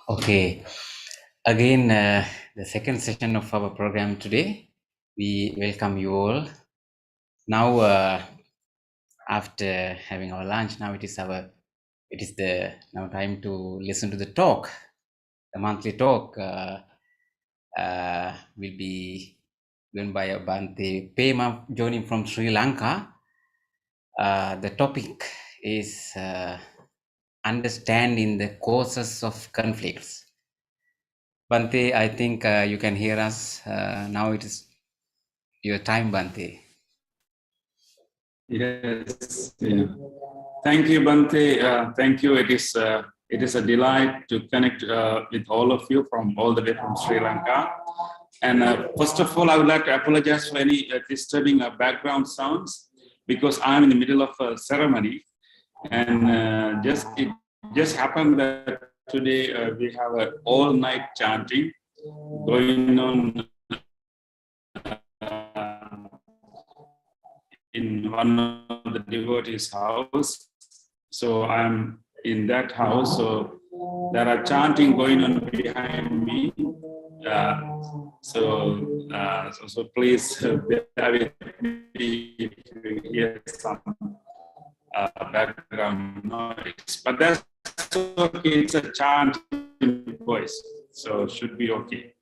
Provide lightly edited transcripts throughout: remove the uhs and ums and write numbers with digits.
Okay, again, the second session of our program today. We welcome you all. Now, after having our lunch, now it is the now time to listen to the talk. The monthly talk will be given by Bante Pema joining from Sri Lanka. The topic is understanding the causes of conflicts. Bante, I think you can hear us. Now it is your time, Bante. Yes. Yeah. Thank you, Bante. Thank you. It is a delight to connect with all of you from all the way from Sri Lanka. And first of all, I would like to apologize for any disturbing background sounds because I'm in the middle of a ceremony, and it just happened that today we have an all-night chanting going on in one of the devotees' house. So I'm in that house. So there are chanting going on behind me. So please bear with me if you hear some background noise. But that's okay. It's a chanting voice, so should be okay.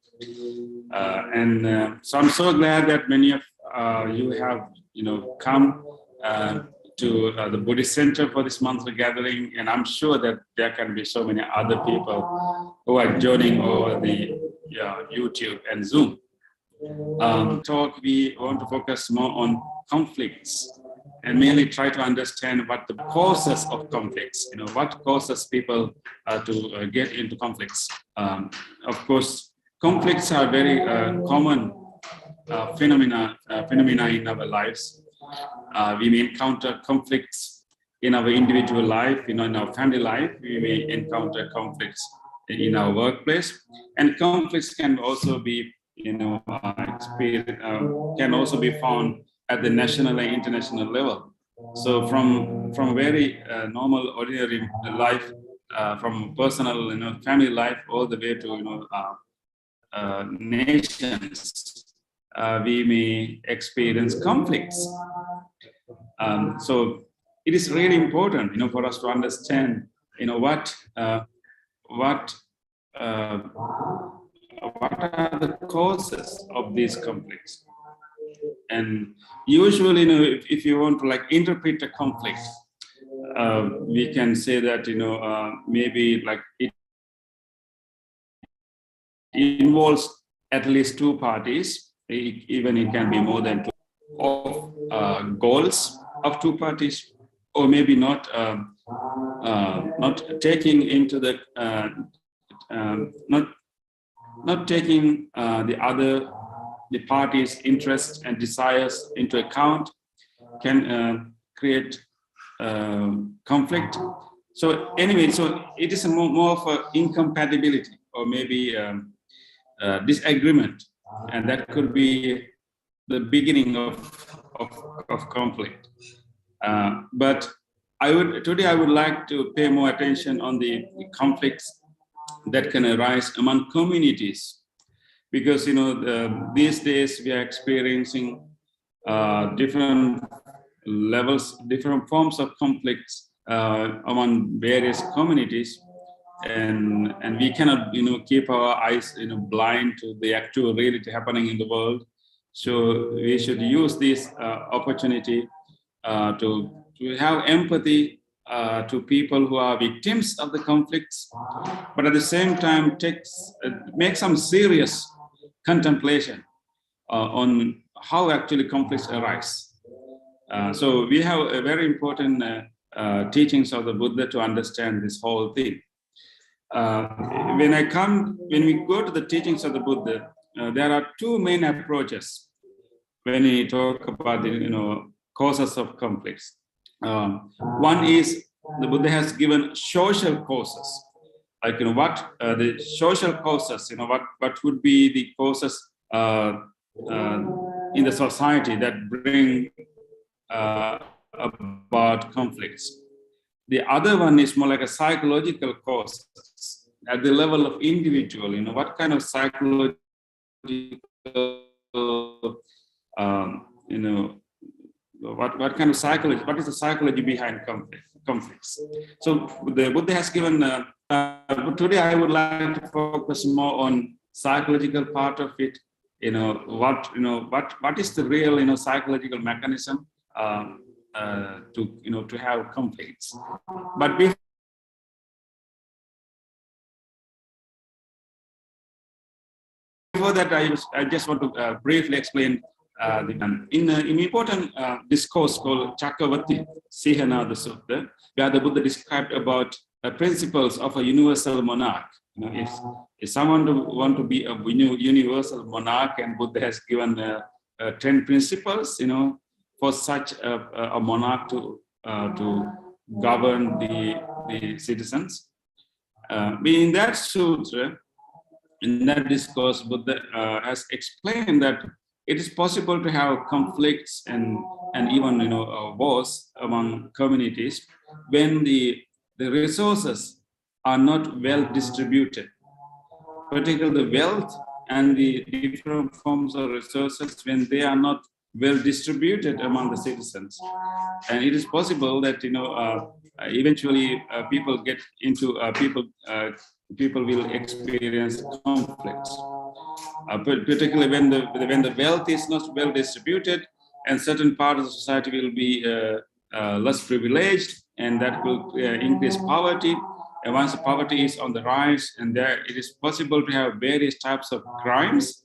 So I'm so glad that many of you have come to the Buddhist Center for this monthly gathering, and I'm sure that there can be so many other people who are joining over the YouTube and Zoom. Talk, we want to focus more on conflicts and mainly try to understand what the causes of conflicts, what causes people to get into conflicts. Of course, conflicts are very common phenomena in our lives. We may encounter conflicts in our individual life, in our family life. We may encounter conflicts in our workplace, and conflicts can also be, can also be found at the national and international level. So from very normal, ordinary life, from personal, family life, all the way to nations, we may experience conflicts. So it is really important, for us to understand, what are the causes of these conflicts. And usually, if you want to interpret a conflict, we can say that, maybe it involves at least two parties, even it can be more than two, of goals of two parties, or maybe not taking into the not taking the party's interests and desires into account can create conflict. So anyway, so it is more of an incompatibility or maybe disagreement, and that could be the beginning of conflict. But today I would like to pay more attention on the conflicts that can arise among communities, because these days we are experiencing different levels, different forms of conflicts among various communities, and we cannot keep our eyes blind to the actual reality happening in the world. So we should use this opportunity to have empathy to people who are victims of the conflicts, but at the same time make some serious contemplation on how actually conflicts arise. So we have a very important teachings of the Buddha to understand this whole thing. When we go to the teachings of the Buddha, there are two main approaches when we talk about the causes of conflicts. One is the Buddha has given social causes, like what the social causes, what would be the causes in the society that bring about conflicts. The other one is more like a psychological causes at the level of individual. What kind of psychological what kind of psychology, what is the psychology behind conflicts? So the Buddha has given, today I would like to focus more on psychological part of it. What is the real, psychological mechanism to have conflicts. But before that, I just want to briefly explain in important discourse called Chakravarti Sihanada Sutta, where the Buddha described about principles of a universal monarch. If someone want to be a universal monarch, and Buddha has given 10 principles, for such a monarch to govern the citizens. In that sutra, in that discourse, Buddha has explained that it is possible to have conflicts and even wars among communities when the resources are not well distributed, particularly the wealth and the different forms of resources when they are not well distributed among the citizens. And it is possible that eventually people get into people will experience conflicts, particularly when the wealth is not well distributed, and certain parts of the society will be less privileged, and that will increase poverty. And once the poverty is on the rise, and there it is possible to have various types of crimes,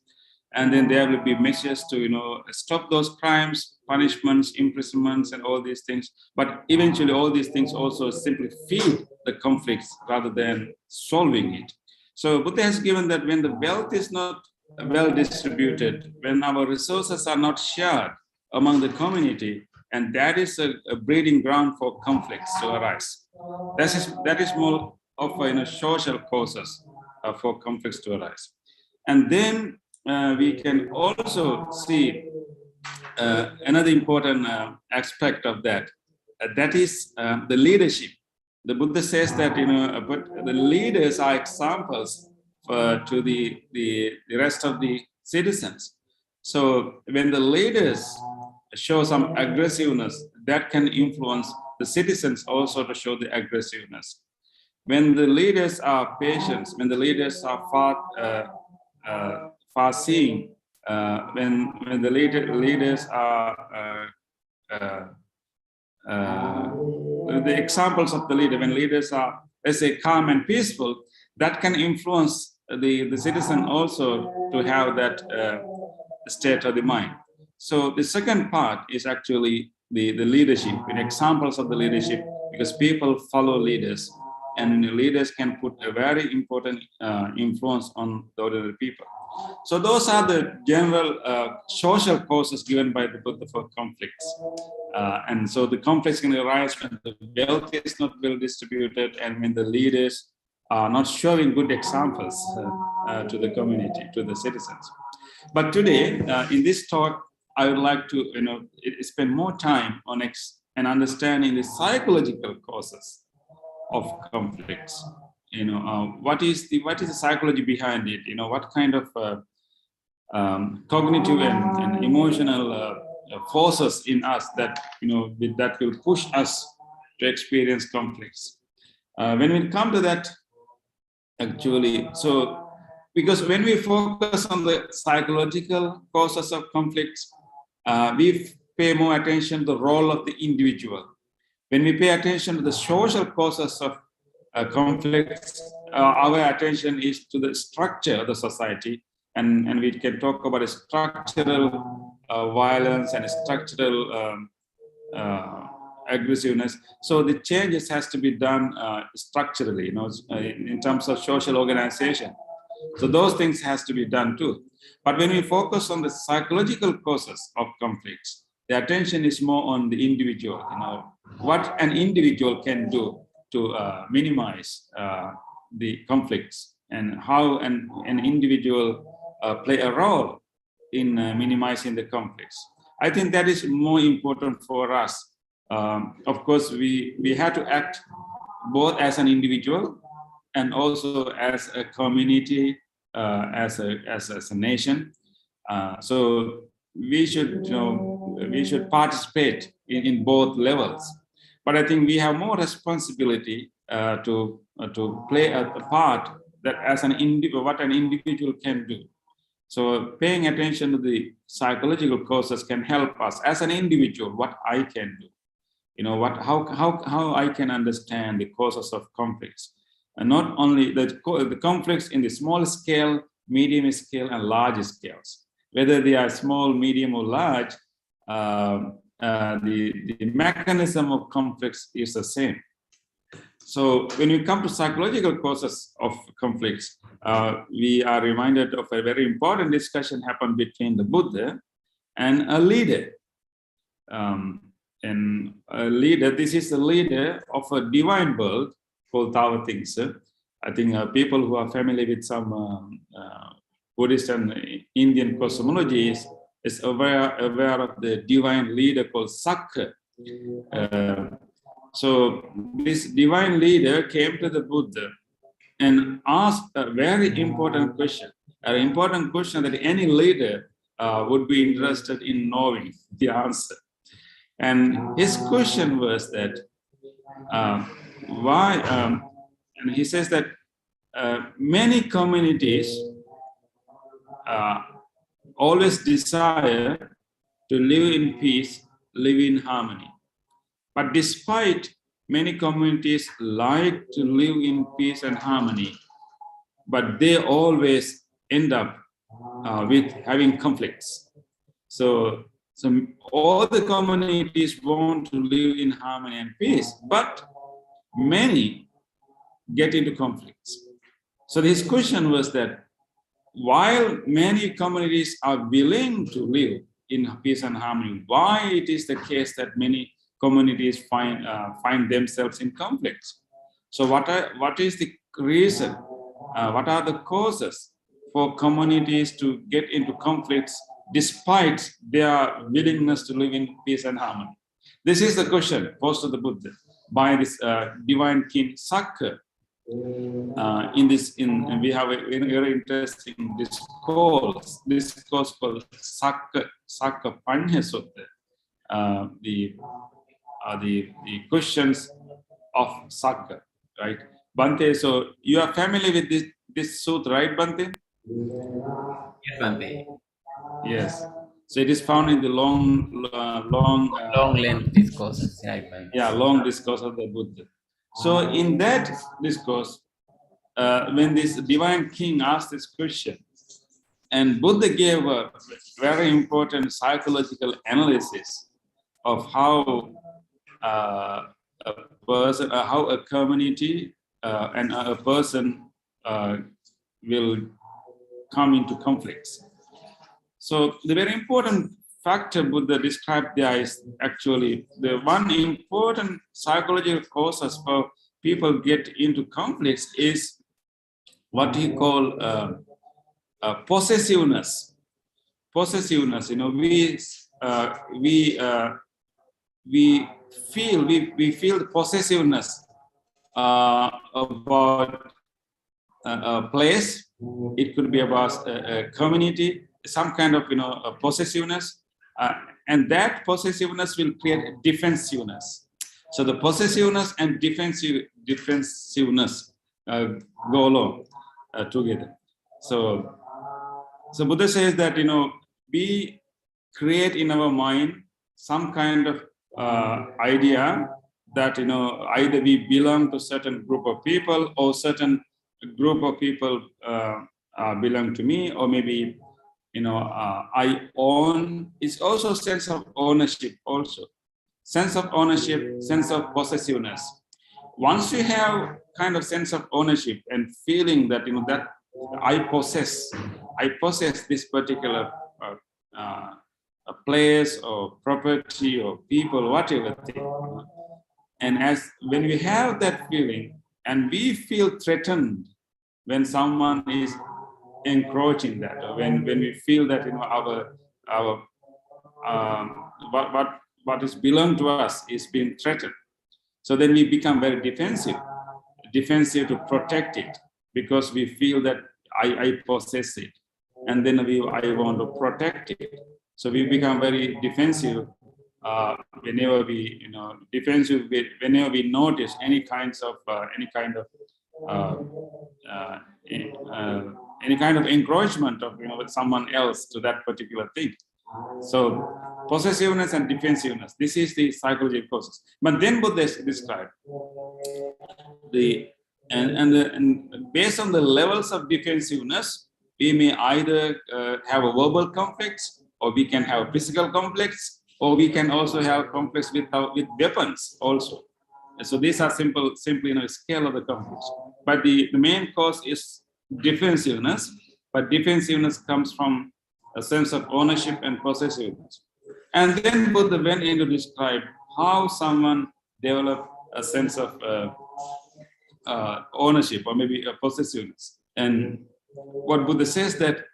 and then there will be measures to stop those crimes, punishments, imprisonments, and all these things. But eventually, all these things also simply feed the conflicts rather than solving it. So Buddha has given that when the wealth is not well distributed, when our resources are not shared among the community, and that is a breeding ground for conflicts to arise. That is more of social causes for conflicts to arise. And then we can also see another important aspect of that. That is the leadership. The Buddha says that but the leaders are examples to the rest of the citizens. So when the leaders show some aggressiveness, that can influence the citizens also to show the aggressiveness. When the leaders are patient, when the leaders are far-seeing, when the leaders are the examples of the leader, when leaders are, let's say, calm and peaceful, that can influence the citizen also to have that state of the mind. So the second part is actually the leadership, in examples of the leadership, because people follow leaders, and the leaders can put a very important influence on the ordinary people. So those are the general social causes given by the Buddha for conflicts. And so the conflicts can arise when the wealth is not well distributed, and when the leaders are not showing good examples to the community, to the citizens. But today, in this talk, I would like to spend more time on understanding the psychological causes of conflicts. What is the psychology behind it? What kind of cognitive and emotional forces in us that that will push us to experience conflicts. When we come to that, actually, so because when we focus on the psychological causes of conflicts, we pay more attention to the role of the individual. When we pay attention to the social causes of conflicts, our attention is to the structure of the society, and we can talk about a structural violence and a structural aggressiveness. So the changes has to be done structurally, in terms of social organization. So those things has to be done too. But when we focus on the psychological causes of conflicts, the attention is more on the individual, what an individual can do to minimize the conflicts and how an individual play a role in minimizing the conflicts. I think that is more important for us. Of course, we have to act both as an individual and also as a community, as a nation. So we should, we should participate in both levels. But I think we have more responsibility to play a part that as an what an individual can do. So paying attention to the psychological causes can help us as an individual, what I can do. How I can understand the causes of conflicts. And not only the conflicts in the small scale, medium scale, and large scales. Whether they are small, medium, or large, the mechanism of conflicts is the same. So when we come to psychological causes of conflicts, we are reminded of a very important discussion happened between the Buddha and a leader. And a leader, this is the leader of a divine world called Tao Tingsa. I think people who are familiar with some Buddhist and Indian cosmologies is aware of the divine leader called Sakka. So this divine leader came to the Buddha and asked a very important question, an important question that any leader would be interested in knowing the answer. And his question was that why, and he says that many communities always desire to live in peace, live in harmony. But despite many communities like to live in peace and harmony, but they always end up with having conflicts. So all the communities want to live in harmony and peace, but many get into conflicts. So his question was that while many communities are willing to live in peace and harmony, why it is the case that many communities find themselves in conflicts? So what is the reason? What are the causes for communities to get into conflicts despite their willingness to live in peace and harmony? This is the question posed to the Buddha by this divine king Sakka. We have a very interesting discourse called Sakka Panya Sutta, the questions of Sakka, right? Bante, so you are familiar with this sutta, right, Bante? Yes, Bante. Yes. So it is found in the long length discourses. Yeah, long discourse of the Buddha. So in that discourse, when this divine king asked this question, and Buddha gave a very important psychological analysis of how a person, how a community and a person will come into conflicts. So the very important factor Buddha described there is actually the one important psychological causes for people get into conflicts is what he called possessiveness. Possessiveness, we feel the possessiveness about a place. It could be about a community, some kind of possessiveness, and that possessiveness will create defensiveness. So the possessiveness and defensiveness go along together. So Buddha says that we create in our mind some kind of idea that either we belong to certain group of people or certain group of people belong to me, or maybe I own. It's also a sense of ownership, also sense of ownership, sense of possessiveness. Once you have kind of sense of ownership and feeling that that I possess this particular a place or property or people, whatever thing. And when we have that feeling, and we feel threatened when someone is encroaching that, or when we feel that our what is belong to us is being threatened. So then we become very defensive to protect it, because we feel that I possess it, and then I want to protect it. So we become very defensive whenever we whenever we notice any kind of uh, uh, any kind of encroachment of with someone else to that particular thing. So possessiveness and defensiveness, this is the psychological process. But then Buddha described and based on the levels of defensiveness, we may either have a verbal conflicts, or we can have physical conflicts, or we can also have conflicts with weapons also. And so these are simply scale of the conflicts. But the main cause is defensiveness. But defensiveness comes from a sense of ownership and possessiveness. And then Buddha went in to describe how someone developed a sense of ownership, or maybe a possessiveness. And what Buddha says that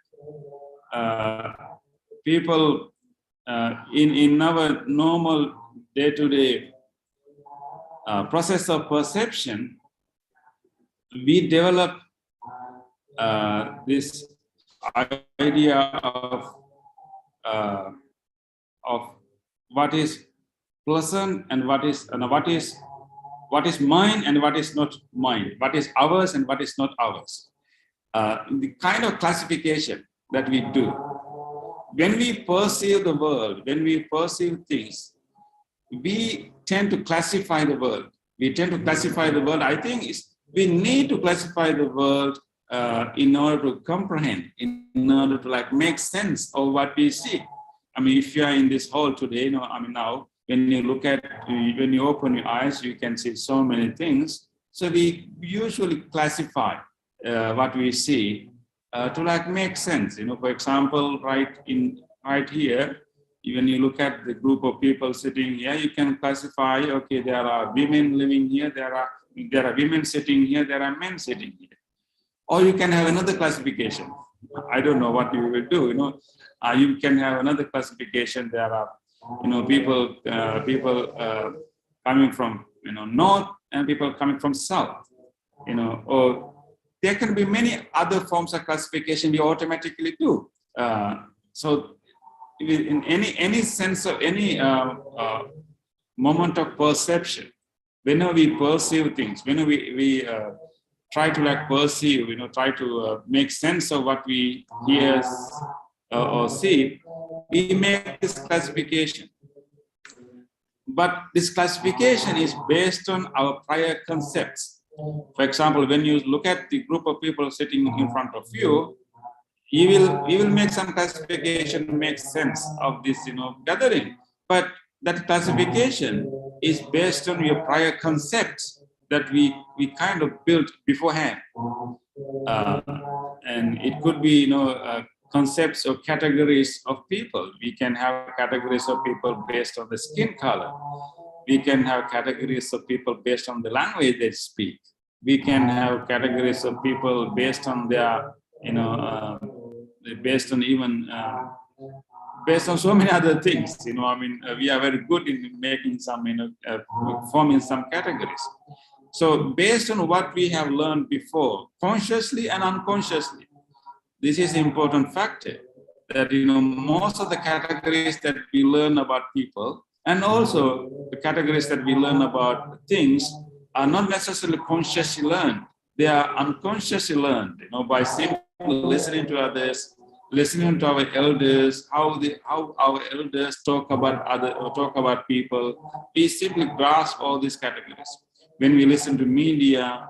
people in our normal day-to-day process of perception, we develop this idea of what is pleasant and what is mine and what is not mine, what is ours and what is not ours. The kind of classification that we do when we perceive the world, when we perceive things, we tend to classify the world. I think we need to classify the world in order to comprehend, in order to make sense of what we see. I mean, if you are in this hall today, now when you open your eyes, you can see so many things. So we usually classify what we see to make sense. For example, right here, when you look at the group of people sitting here, you can classify, okay, there are women living here, there are women sitting here, there are men sitting here. Or you can have another classification. I don't know what you will do. You can have another classification. There are, people coming from north and people coming from south. Or there can be many other forms of classification we automatically do. So in any sense of any moment of perception, whenever we perceive things, whenever we try to perceive, try to make sense of what we hear or see, we make this classification. But this classification is based on our prior concepts. For example, when you look at the group of people sitting in front of you, you will make some classification, make sense of this, gathering. But that classification is based on your prior concepts that we kind of built beforehand. And it could be, concepts or categories of people. We can have categories of people based on the skin color. We can have categories of people based on the language they speak. We can have categories of people based on their, based on even based on so many other things. We are very good in making some, forming some categories. So based on what we have learned before, consciously and unconsciously, this is an important factor that, most of the categories that we learn about people, and also the categories that we learn about things, are not necessarily consciously learned. They are unconsciously learned, by simply listening to others, listening to our elders, how our elders talk about people. We simply grasp all these categories. When we listen to media,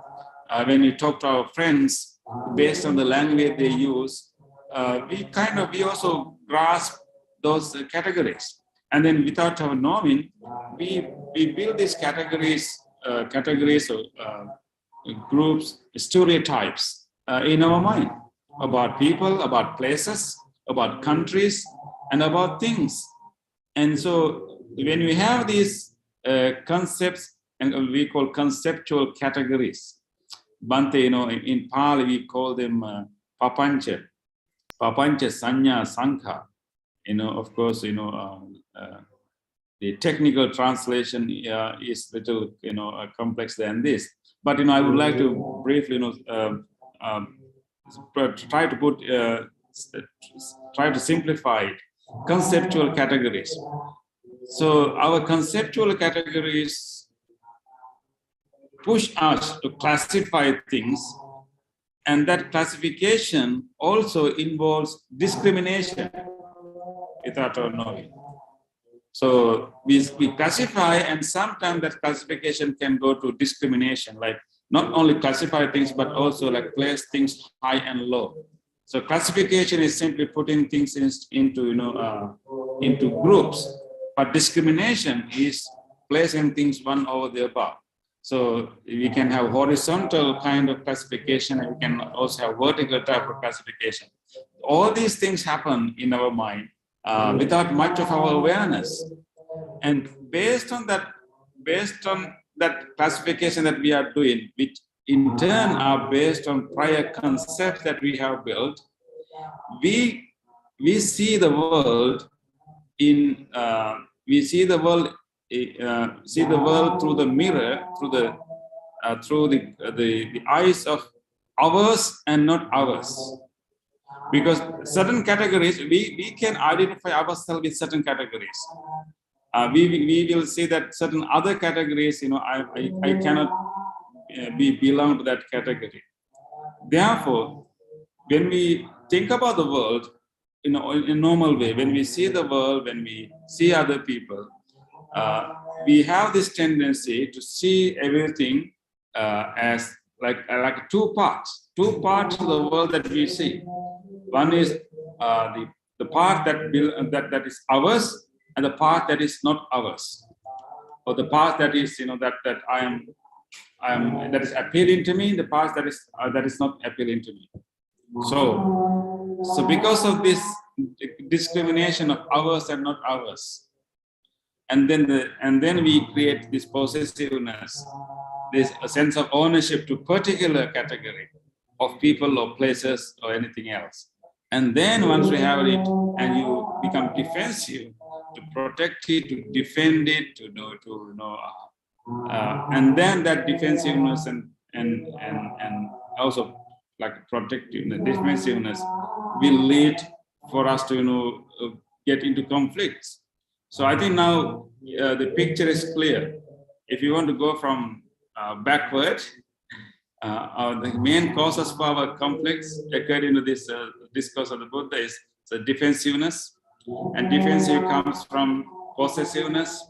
when we talk to our friends, based on the language they use, we also grasp those categories. And then without our knowing, we build these categories or groups, stereotypes in our mind about people, about places, about countries, and about things. And so when we have these concepts, and we call conceptual categories, Bante, in Pali we call them papancha, sanya, sankha. Of course, the technical translation is little, complex than this. But I would like to briefly, try to put, try to simplify it. Conceptual categories. So our conceptual categories push us to classify things, and that classification also involves discrimination without our knowing. So we classify, and sometimes that classification can go to discrimination, like not only classify things, but also like place things high and low. So classification is simply putting things into groups, but discrimination is placing things one over the above. So we can have horizontal kind of classification, and we can also have vertical type of classification. All these things happen in our mind without much of our awareness. And based on that classification that we are doing, which in turn are based on prior concepts that we have built, we see the world in we see the world through the mirror, through the eyes of ours and not ours. Because certain categories, we can identify ourselves with certain categories. We will see that certain other categories, I cannot belong to that category. Therefore, when we think about the world, in a normal way, when we see the world, when we see other people, we have this tendency to see everything as like two parts of the world that we see. One is the part that is ours, and the part that is not ours, or the part that is that I am that is appealing to me, the part that is not appealing to me. So because of this discrimination of ours and not ours, and then we create this possessiveness, this sense of ownership to particular category of people or places or anything else. And then once we have it, and you become defensive to protect it, to defend it, and then that defensiveness and also like protective defensiveness will lead for us to get into conflicts. So I think now the picture is clear. If you want to go from backward, the main causes for our conflicts according to this discourse of the Buddha is the defensiveness, and defensive comes from possessiveness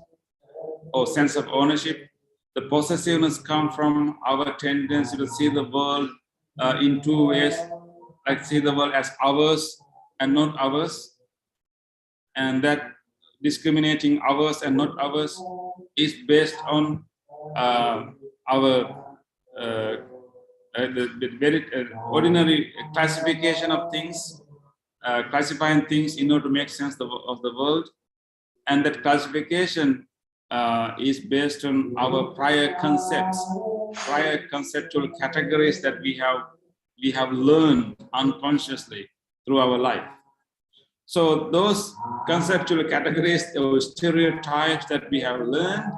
or sense of ownership. The possessiveness comes from our tendency to see the world in two ways, like see the world as ours and not ours, and that discriminating ours and not ours is based on our the very ordinary classification of things, classifying things in order to make sense of the world, and that classification is based on our prior concepts, prior conceptual categories that we have learned unconsciously through our life. So those conceptual categories, those stereotypes that we have learned,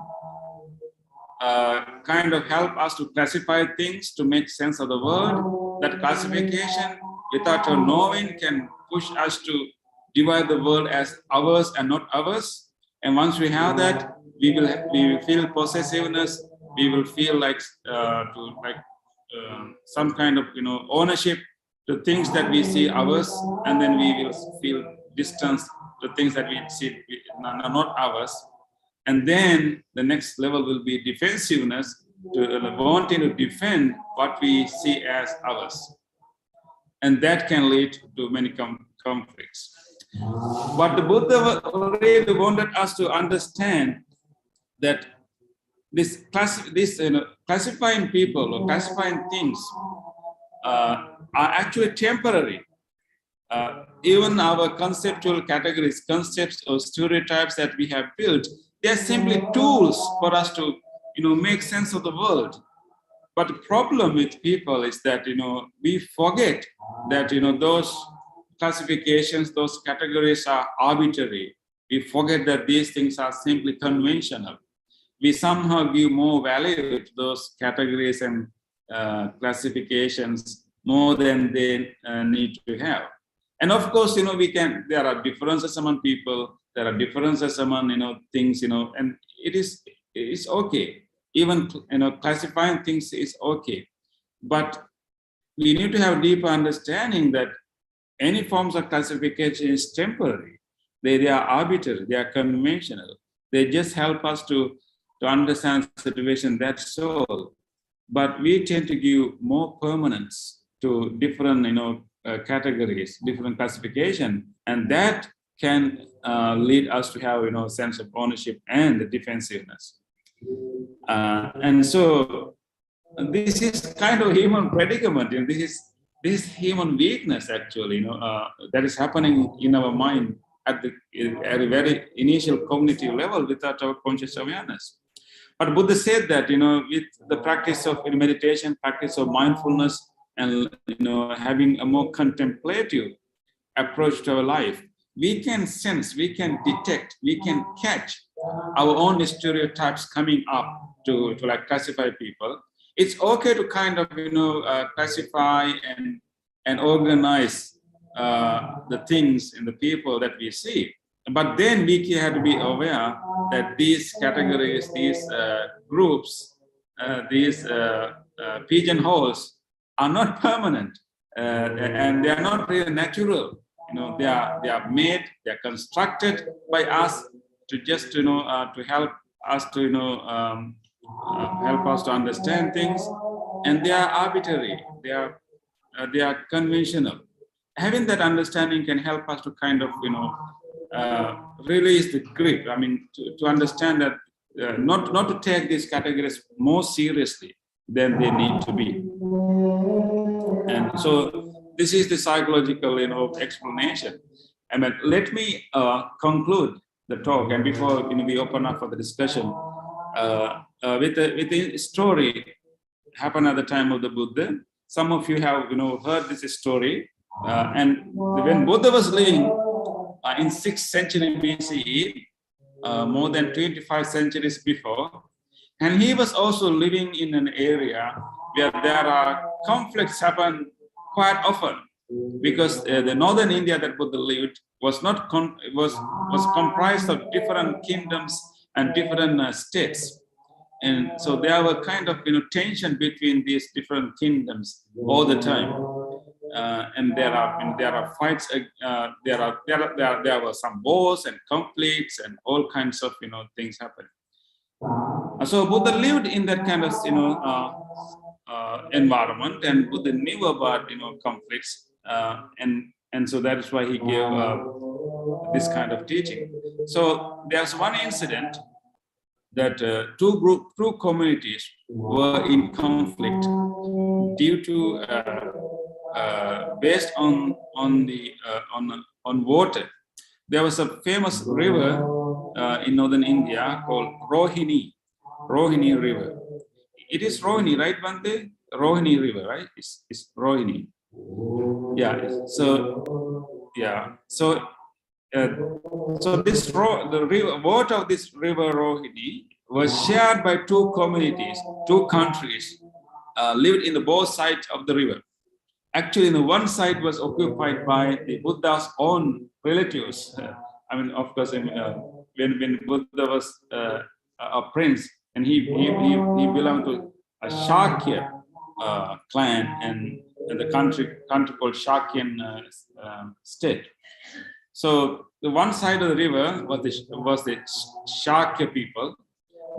kind of help us to classify things to make sense of the world. That classification, without our knowing, can push us to divide the world as ours and not ours. And once we have that, we will feel possessiveness. We will feel like some kind of ownership to things that we see ours, and then we will feel distance to things that we see are not ours. And then the next level will be defensiveness, to wanting to defend what we see as ours. And that can lead to many conflicts. But the Buddha really wanted us to understand that this classifying people or classifying things are actually temporary. Even our conceptual categories, concepts or stereotypes that we have built, they are simply tools for us to make sense of the world. But the problem with people is that, we forget that, those classifications, those categories are arbitrary. We forget that these things are simply conventional. We somehow give more value to those categories and classifications more than they need to have. And of course, there are differences among people, there are differences among, things, and it's okay. Even, classifying things is okay. But we need to have deeper understanding that any forms of classification is temporary. They are arbitrary, they are conventional. They just help us to understand the situation, that's all. But we tend to give more permanence to different, categories, different classification, and that can lead us to have, a sense of ownership and defensiveness. And so this is kind of human predicament. This is human weakness, actually, that is happening in our mind at a very initial cognitive level without our conscious awareness. But Buddha said that, with the practice of meditation, practice of mindfulness, and, having a more contemplative approach to our life, we can sense, we can detect, we can catch our own stereotypes coming up to like classify people. It's okay to kind of, classify and organize the things in the people that we see. But then we have to be aware that these categories, these groups, these pigeonholes are not permanent, and they are not really natural. They are made, they are constructed by us to just, to help us to, help us to understand things, and they are arbitrary. They are conventional. Having that understanding can help us to kind of, release the grip. I mean, to understand that not to take these categories more seriously than they need to be. And so this is the psychological, explanation. I mean, let me conclude the talk, and before we open up for the discussion, with a story happened at the time of the Buddha. Some of you have heard this story, and when Buddha was living in 6th century BCE, more than 25 centuries before, and he was also living in an area where there are conflicts happen quite often, because the northern India that Buddha lived was not was comprised of different kingdoms and different states, and so there were kind of tension between these different kingdoms all the time, and there are fights. There were some wars and conflicts and all kinds of things happening. So Buddha lived in that kind of environment, and Buddha knew about conflicts, and so that is why he gave this kind of teaching. So there's one incident that two communities were in conflict due to based on water. There was a famous river in northern India called Rohini River. It is Rohini, right, Bante? Rohini River, right? It's Rohini. Yeah. So yeah. So the river, water of this river Rohini was shared by two communities, two countries, lived in the both sides of the river. Actually, the one side was occupied by the Buddha's own relatives. I mean, of course, when Buddha was a prince, and he belonged to a Shakya clan, and the country called Shakyan state. So the one side of the river was the Shakya people.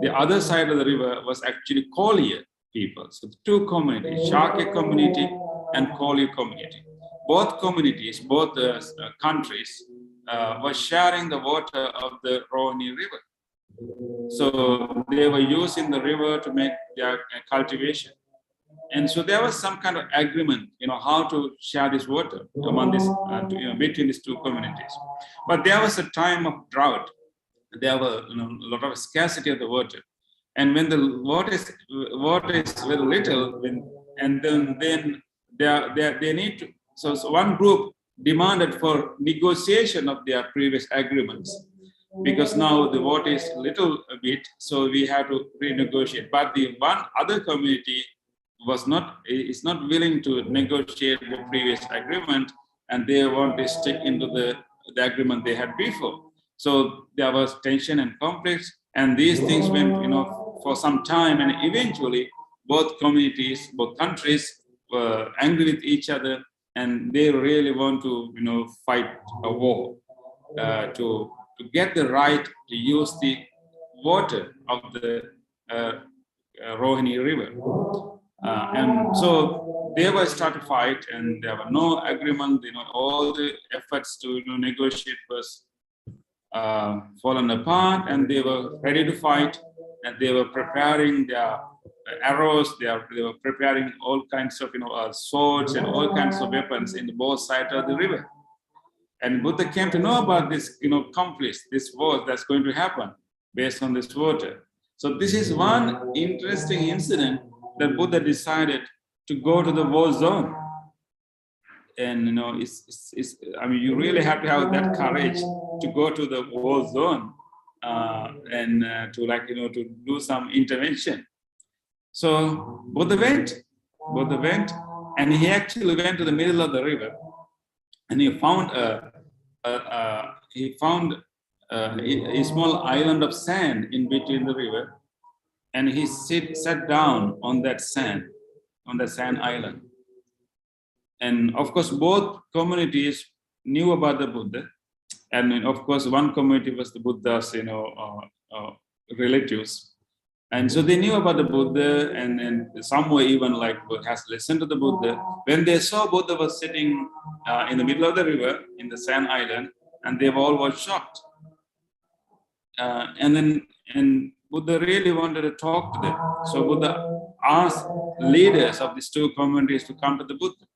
The other side of the river was actually Kolya people. So the two communities, Shakya community and Kolya community. Both communities, both countries were sharing the water of the Rohini River. So they were using the river to make their cultivation. And so there was some kind of agreement, how to share this water among this, between these two communities. But there was a time of drought. There were a lot of scarcity of the water. And when the water is very little, and then they need to. So one group demanded for negotiation of their previous agreements, because now the water is little a bit, so we have to renegotiate. But the one other community is not willing to negotiate the previous agreement, and they want to stick into the agreement they had before. So there was tension and conflicts, and these things went, for some time, and eventually both communities, both countries were angry with each other, and they really want to, fight a war to get the right to use the water of the Rohini River. And so they were start to fight, and there were no agreement. All the efforts to negotiate was fallen apart, and they were ready to fight, and they were preparing their arrows. They were preparing all kinds of swords and all kinds of weapons in both sides of the river. And Buddha came to know about this conflict, this war that's going to happen based on this water. So this is one interesting incident that Buddha decided to go to the war zone. And you really have to have that courage to go to the war zone and to do some intervention. So Buddha went, and he actually went to the middle of the river, and he found a small island of sand in between the river, and he sat down on that sand island. And of course, both communities knew about the Buddha, and of course, one community was the Buddha's, relatives, and so they knew about the Buddha, and some were even has listened to the Buddha. When they saw Buddha was sitting in the middle of the river in the sand island, and they all were shocked. And Buddha really wanted to talk to them. So Buddha asked leaders of these two communities to come to the Buddha.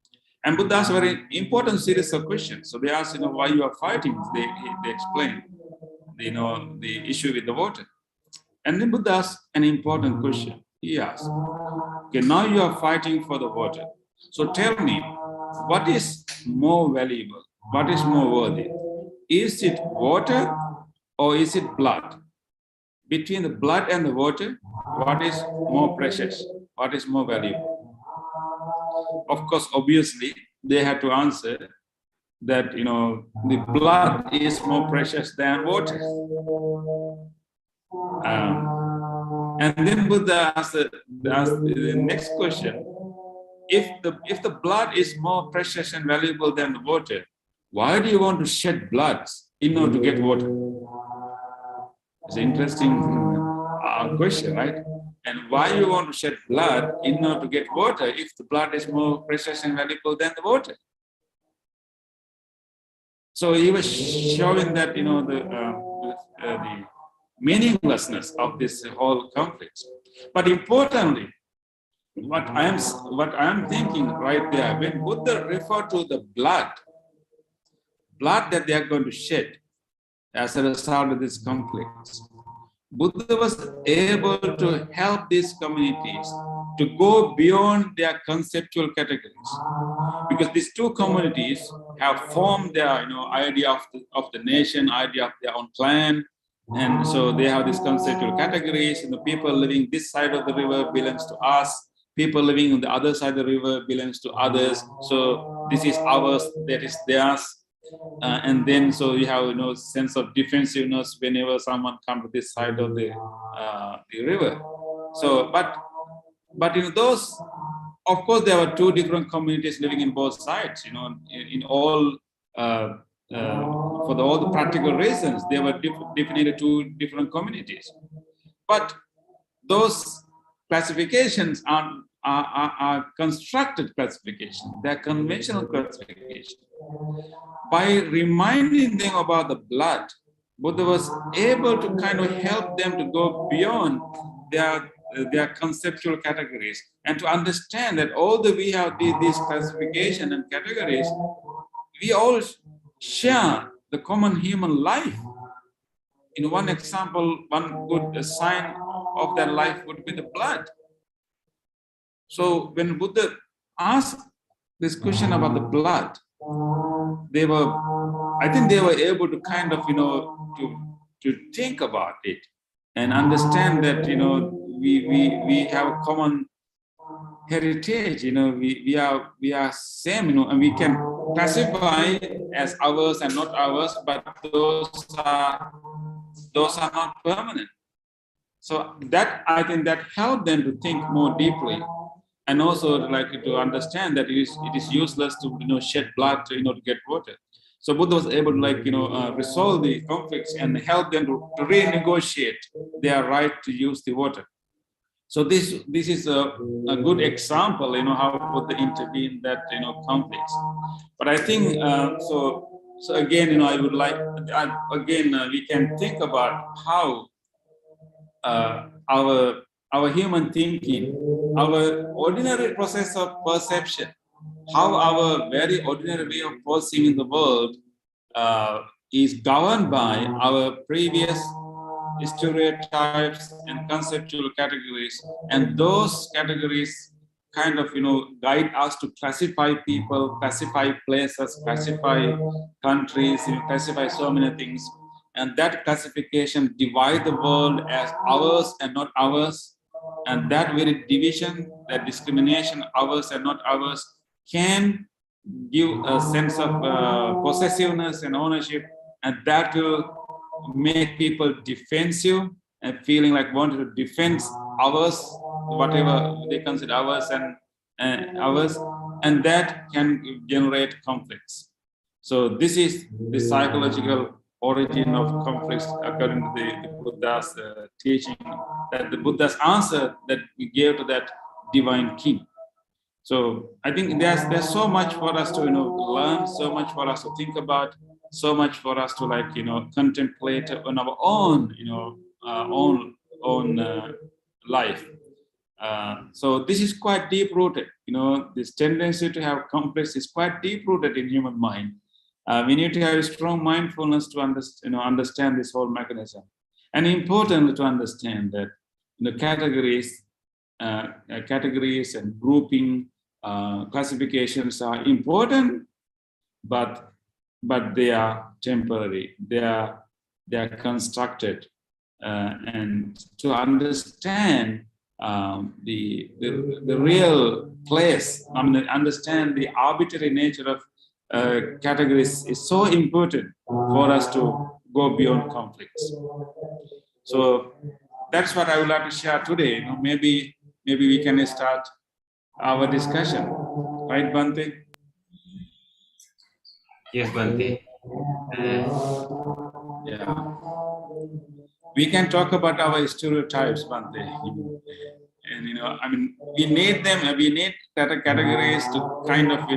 And Buddha asked a very important series of questions. So they asked, why you are fighting? They explained, the issue with the water. And then Buddha asked an important question. He asked, okay, now you are fighting for the water. So tell me, what is more valuable? What is more worthy? Is it water or is it blood? Between the blood and the water, what is more precious? What is more valuable? Of course, obviously, they had to answer that, the blood is more precious than water. And then Buddha asked the next question: if the blood is more precious and valuable than the water, why do you want to shed blood in order to get water? It's an interesting question, right? And why you want to shed blood in order to get water if the blood is more precious and valuable than the water? So he was showing that the meaninglessness of this whole conflict. But importantly, what I am thinking right there, when Buddha referred to the blood that they are going to shed as a result of this conflict, Buddha was able to help these communities to go beyond their conceptual categories, because these two communities have formed their idea of the nation, idea of their own clan, and so they have these conceptual categories. People living this side of the river belongs to us. People living on the other side of the river belongs to others. So this is ours, that is theirs. And then so you have sense of defensiveness whenever someone comes to this side of the river. So but those, of course, there were two different communities living in both sides. In all for all the practical reasons, they were definitely two different communities. But those classifications are constructed classifications. They are conventional classifications. By reminding them about the blood, Buddha was able to kind of help them to go beyond their conceptual categories and to understand that although we have these classifications and categories, we all share the common human life. One example, one good sign of their life would be the blood. So when Buddha asked this question about the blood, I think they were able to kind of, to think about it and understand that, we have a common heritage, we are same, and we can classify as ours and not ours, but those are not permanent. So that, I think that helped them to think more deeply, and also like to understand that it is useless to shed blood to get water. So Buddha was able to resolve the conflicts and help them to renegotiate their right to use the water. So this is a good example, how Buddha intervened that conflicts. But I think so again, I would like we can think about how our human thinking, our ordinary process of perception, how our very ordinary way of perceiving the world is governed by our previous stereotypes and conceptual categories, and those categories kind of guide us to classify people, classify places, classify countries, classify so many things. And that classification divide the world as ours and not ours. And that very division, that discrimination, ours and not ours, can give a sense of possessiveness and ownership, and that will make people defensive and feeling like wanting to defend ours, whatever they consider ours and ours, and that can generate conflicts. So this is the psychological origin of conflicts according to the Buddha's teaching, that the Buddha's answer that he gave to that divine king. So I think there's so much for us to learn, so much for us to think about, so much for us to contemplate on our own life. So this is quite deep rooted. This tendency to have conflicts is quite deep rooted in human mind. We need to have a strong mindfulness to understand this whole mechanism, and important to understand that the categories and grouping classifications are important, but they are temporary. They are constructed, and to understand the real place, understand the arbitrary nature of categories is so important for us to go beyond conflicts. So that's what I would like to share today. Maybe we can start our discussion, right, Bhante? Yes, Bhante. Yeah, we can talk about our stereotypes, Bhante. And we need them. We need categories to kind of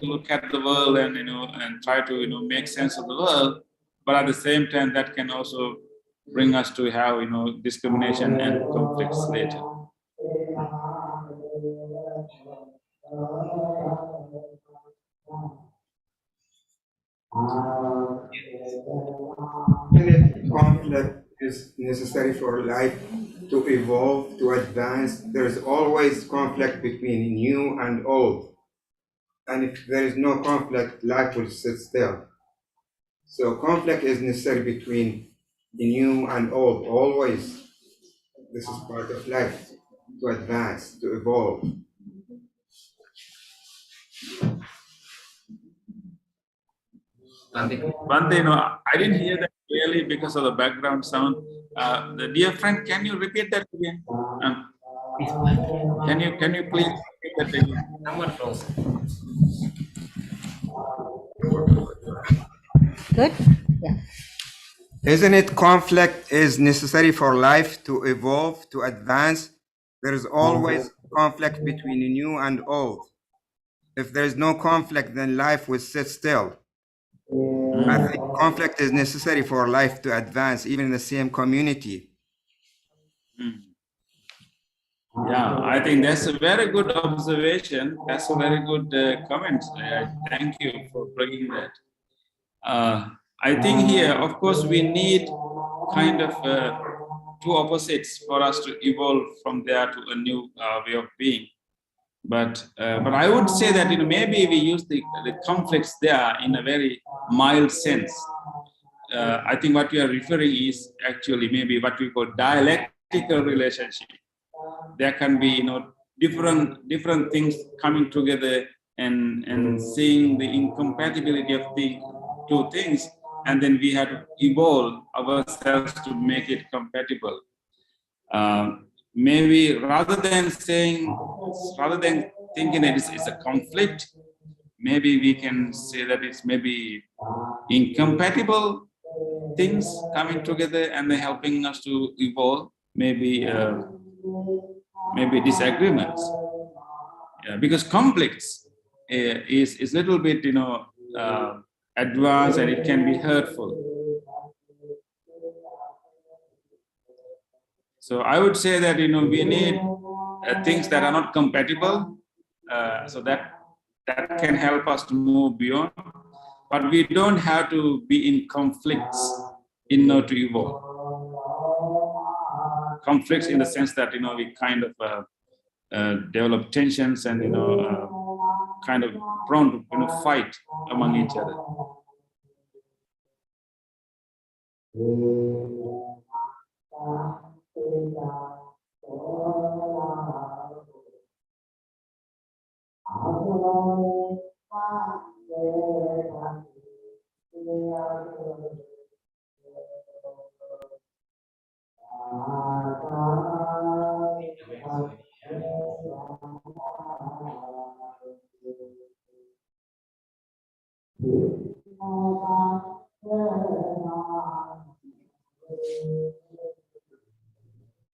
look at the world and and try to make sense of the world. But at the same time, that can also bring us to have discrimination and conflicts later. Conflict is necessary for life to evolve, to advance. There's always conflict between new and old. And if there is no conflict, life will sit still. So conflict is necessary between the new and old, always. This is part of life, to advance, to evolve. Bhante, I didn't hear that clearly because of the background sound. The dear friend, can you repeat that again? Can you please repeat that again? Someone close. Good? Yeah. Isn't it conflict is necessary for life to evolve, to advance? There is always conflict between the new and old. If there is no conflict, then life will sit still. I think conflict is necessary for life to advance, even in the same community. Yeah, I think that's a very good observation. That's a very good comment. Thank you for bringing that. I think here, of course, we need kind of two opposites for us to evolve from there to a new way of being. But I would say that maybe we use the conflicts there in a very mild sense. I think what you are referring is actually maybe what we call dialectical relationship. There can be different things coming together and seeing the incompatibility of the two things, and then we have to evolve ourselves to make it compatible. Maybe rather than thinking that it's a conflict, maybe we can say that it's maybe incompatible things coming together and they're helping us to evolve. Maybe disagreements, because conflicts is little bit advanced and it can be hurtful. So I would say that we need things that are not compatible, so that can help us to move beyond. But we don't have to be in conflicts in order to evolve. Conflicts in the sense that we kind of develop tensions and kind of prone to fight among each other.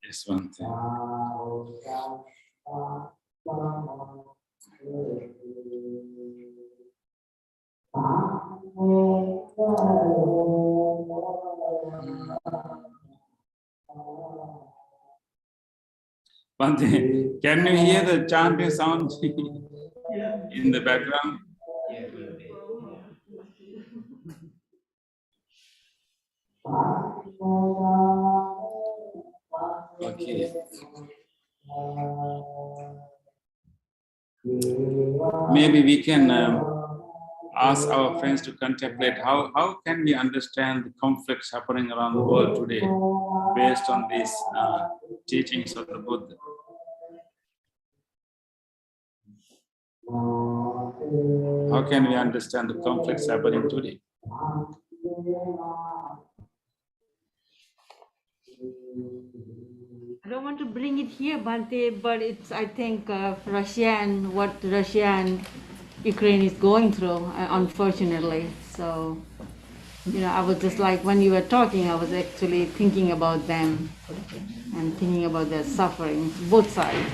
Just one thing. One thing. Can you hear the chanting sound in the background? Okay. Maybe we can ask our friends to contemplate how can we understand the conflicts happening around the world today based on these teachings of the Buddha. How can we understand the conflicts happening today? I don't want to bring it here, Bhante, but it's, I think, Russia and what Russia and Ukraine is going through, unfortunately. So, I was just like, when you were talking, I was actually thinking about them and thinking about their suffering, both sides.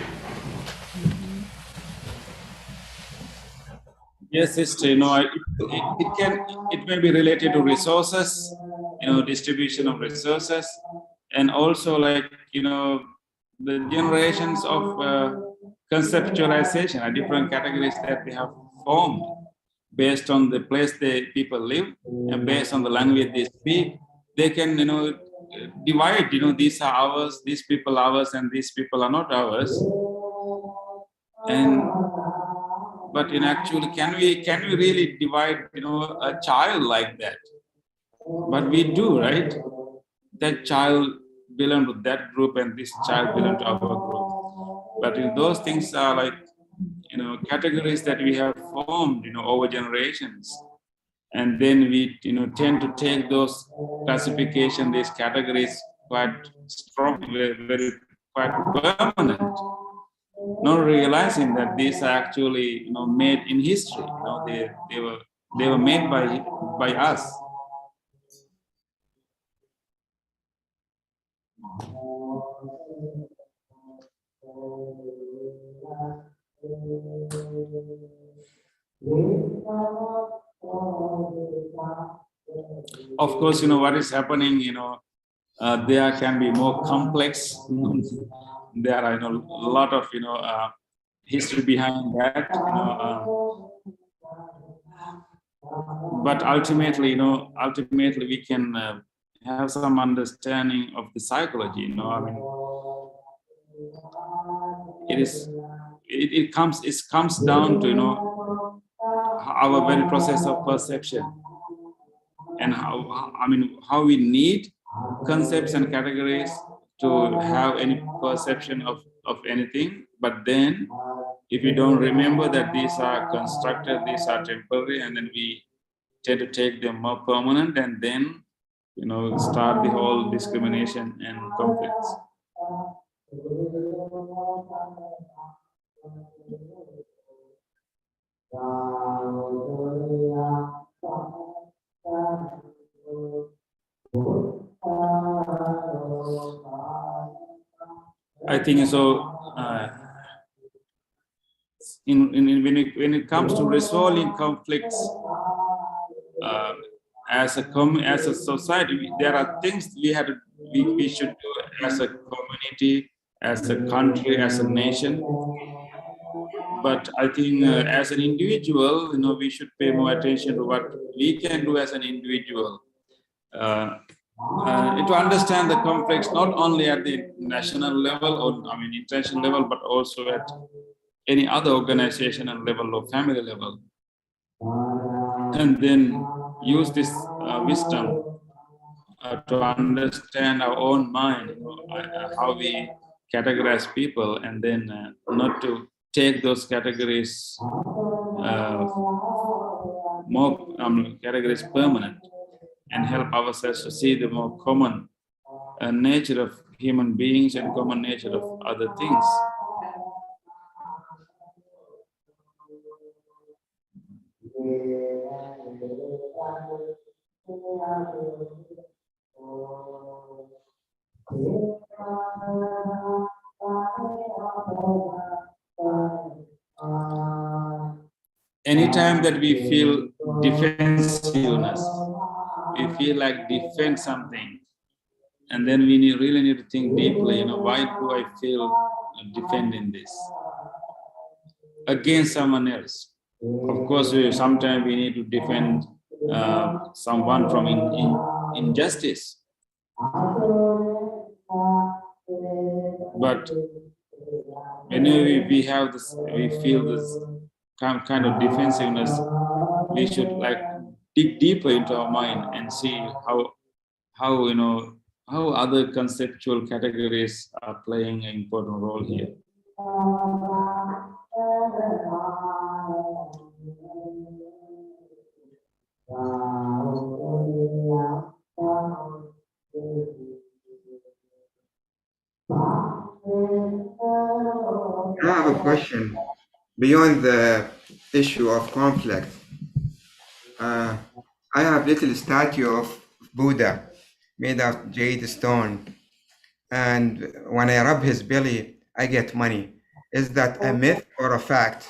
Yes, sister, it may be related to resources, distribution of resources, and also like, the generations of conceptualization are different categories that they have formed based on the place the people live and based on the language they speak. They can, divide, these are ours, these people are ours, and these people are not ours. But in actually, can we really divide, a child like that? But we do, right? That child belongs to that group, and this child belongs to our group. But those things are like, categories that we have formed, over generations, and then we, tend to take those classification, these categories quite strong, very quite permanent. Not realizing that these are actually, made in history. They were made by us. Of course, what is happening. There can be more complex. There are a lot of history behind that. But ultimately, we can have some understanding of the psychology. You know, I mean, it comes down to, you know, our very process of perception, and how we need concepts and categories to have any perception of anything. But then if we don't remember that these are constructed, these are temporary, and then we tend to take them more permanent, and then, you know, start the whole discrimination and conflicts. I think so. When it comes to resolving conflicts, as a society, there are things we should do as a community, as a country, as a nation. But I think as an individual, you know, we should pay more attention to what we can do as an individual, to understand the conflicts not only at the national level or international level, but also at any other organizational level or family level, and then use this wisdom to understand our own mind, you know, how we categorize people, and then not to take those categories more categories permanent, and help ourselves to see the more common nature of human beings and common nature of other things. Anytime that we feel defensiveness, we feel like defend something, and then we really need to think deeply, you know, why do I feel defending this against someone else? Of course, sometimes we need to defend someone from injustice. But whenever we have this, we feel this kind of defensiveness, we should like dig deeper into our mind and see how you know, how other conceptual categories are playing an important role here. I have a question beyond the issue of conflict. I have little statue of Buddha made of jade stone, and when I rub his belly, I get money. Is that a myth or a fact?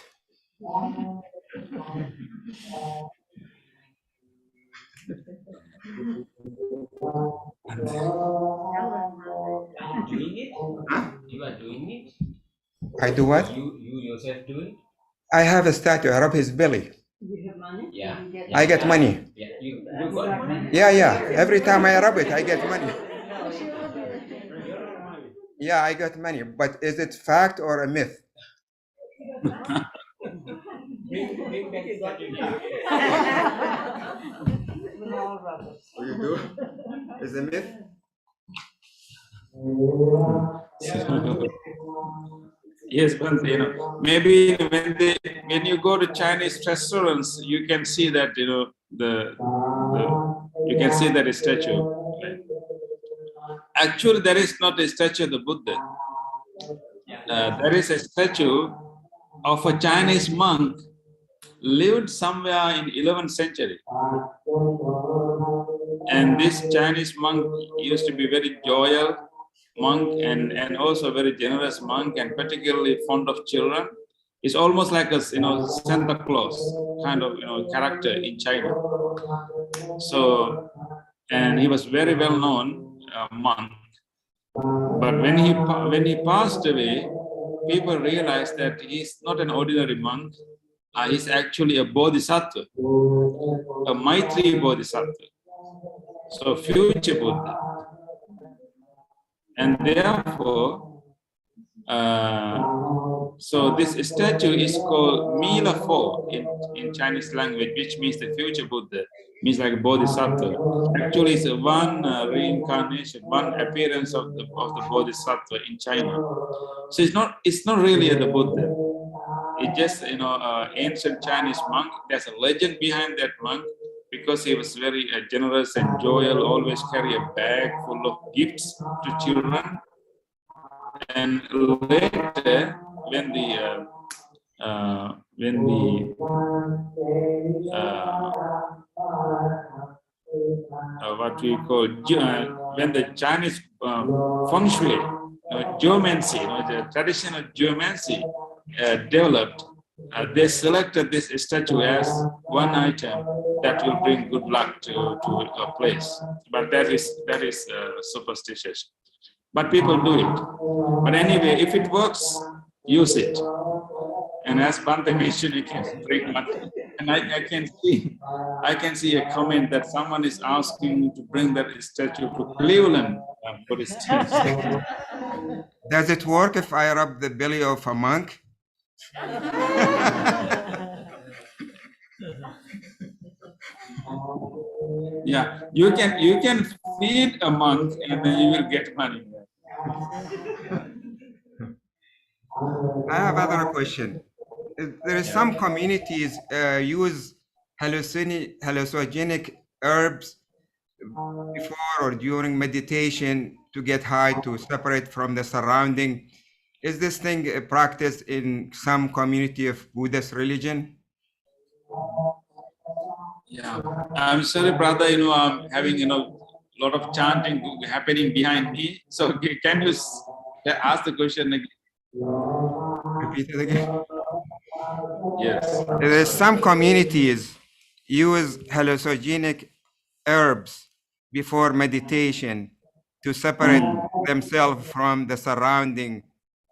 Doing it? Huh? You are doing it? I do what? You yourself do it? I have a statue. I rub his belly. Yeah. I get money. Yeah. You got money? Yeah. Every time I rub it, I get money. Yeah, I got money. But is it fact or a myth? You do? Is it a myth? Yes, but you know, maybe when you go to Chinese restaurants, you can see that, you know, you can see that statue. Right? Actually, there is not a statue of the Buddha. There is a statue of a Chinese monk lived somewhere in 11th century. And this Chinese monk used to be very joyous monk and also very generous monk, and particularly fond of children. It's almost like a, you know, Santa Claus kind of, you know, character in China. So, and he was very well known monk. But when he passed away, people realized that he's not an ordinary monk. He's actually a bodhisattva, a Maitri bodhisattva. So future Buddha. And therefore, so this statue is called Mila Fo in Chinese language, which means the future Buddha, means like Bodhisattva. Actually, it's one reincarnation, one appearance of the Bodhisattva in China. So it's not really the Buddha. It's just ancient Chinese monk. There's a legend behind that monk because he was very generous and joyful, always carry a bag full of gifts to children. And later, when the what we call when the Chinese feng shui, geomancy, the traditional geomancy developed, they selected this statue as one item that will bring good luck to a place. But that is superstitious. But people do it. But anyway, if it works, use it. And as Bante mentioned, you can bring money. And I can see a comment that someone is asking to bring that statue to Cleveland for this. Does it work if I rub the belly of a monk? Yeah, you can feed a monk and then you will get money. I have another question. There is some communities use hallucinogenic herbs before or during meditation to get high, to separate from the surrounding. Is this thing practiced in some community of Buddhist religion? Yeah, I'm sorry, brother. I'm having a lot of chanting happening behind me. So can you ask the question again? Repeat it again. Yes. There is some communities use hallucinogenic herbs before meditation to separate themselves from the surrounding,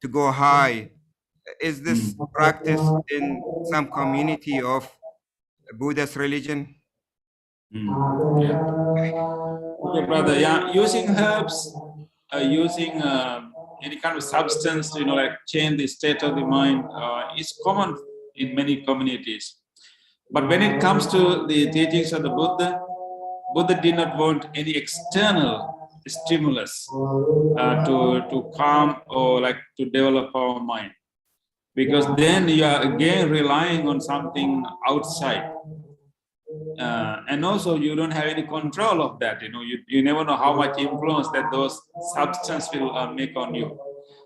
to go high. Is this practice in some community of Buddhist religion? Yeah. Okay, brother. Yeah, using herbs, using any kind of substance, like change the state of the mind, is common in many communities. But when it comes to the teachings of the Buddha did not want any external stimulus to calm or like to develop our mind, because then you are again relying on something outside. And also you don't have any control of that. You never know how much influence that those substances will make on you.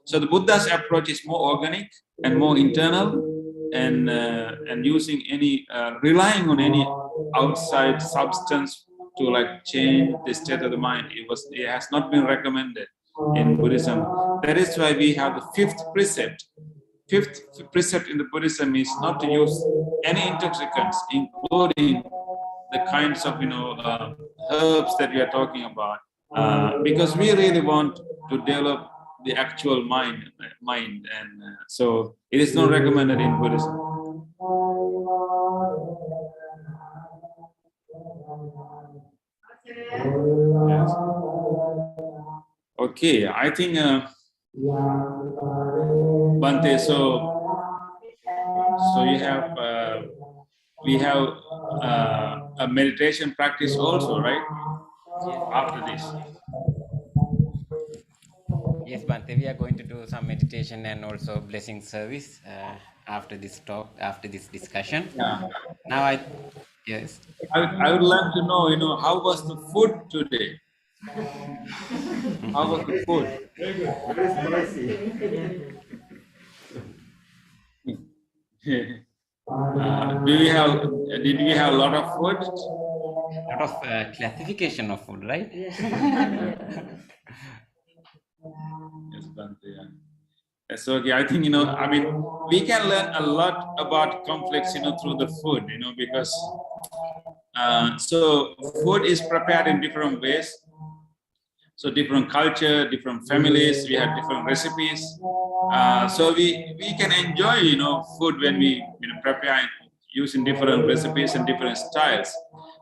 So the Buddha's approach is more organic and more internal, and using any relying on any outside substance to like change the state of the mind. It has not been recommended in Buddhism. That is why we have the fifth precept. Fifth precept in the Buddhism is not to use any intoxicants, including the kinds of herbs that we are talking about, because we really want to develop the actual mind, and so it is not recommended in Buddhism. Yes. Okay, I think Bante, so you have we have a meditation practice also, right? After this. Yes, Bante, we are going to do some meditation and also blessing service after this talk, after this discussion. Yeah. Now yes. I would like to know, how was the food today? How was the food? Very good. Very spicy. Did we have a lot of food? A lot of classification of food, right? Yes, Bante, yeah. So okay, I think we can learn a lot about conflicts through the food, because so food is prepared in different ways. So different culture, different families, we have different recipes. So we can enjoy food when we prepare used in different recipes and different styles.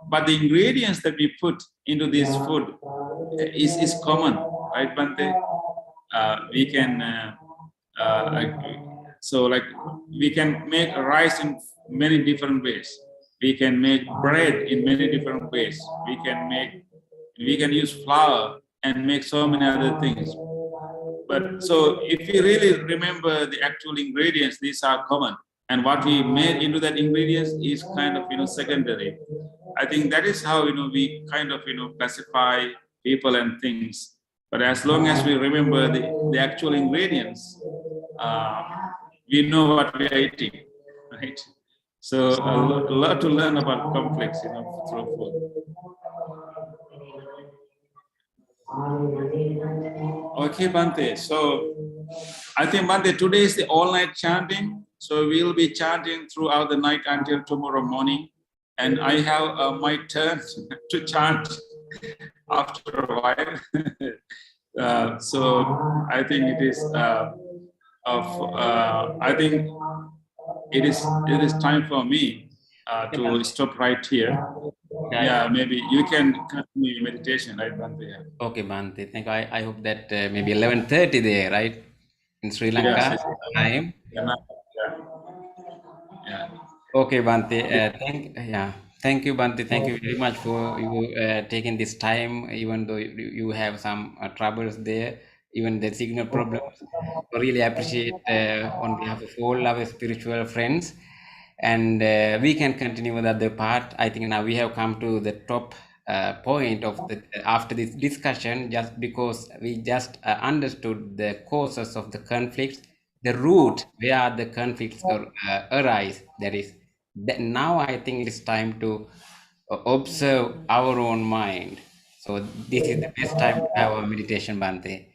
But the ingredients that we put into this food is common, right, Bante? We can so like we can make rice in many different ways. We can make bread in many different ways. We can use flour and make so many other things. But so if you really remember the actual ingredients, these are common. And what we made into that ingredients is kind of, secondary. I think that is how, we kind of, classify people and things. But as long as we remember the actual ingredients, we know what we are eating, right? So a lot to learn about conflicts, through food. Okay, Bante. So I think, Bante, today is the all-night chanting. So we'll be chanting throughout the night until tomorrow morning. And I have my turn to chant after a while. So I think it is I think it is time for me to stop right here. Yeah, maybe you can continue meditation, right, Bante? Yeah. Okay, Bante. I hope that maybe 11:30 there, right, in Sri Lanka Yes, time. yeah. Yeah. Okay, Bante. Thank you, Bante. Thank you very much for you taking this time, even though you have some troubles there, even the signal problems. I really appreciate on behalf of all our spiritual friends, and we can continue with the other part. I think now we have come to the top point of the after this discussion, just because we just understood the causes of the conflicts, the root where the conflicts arise. That is that now I think it's time to observe our own mind. So this is the best time to have a meditation, Bante.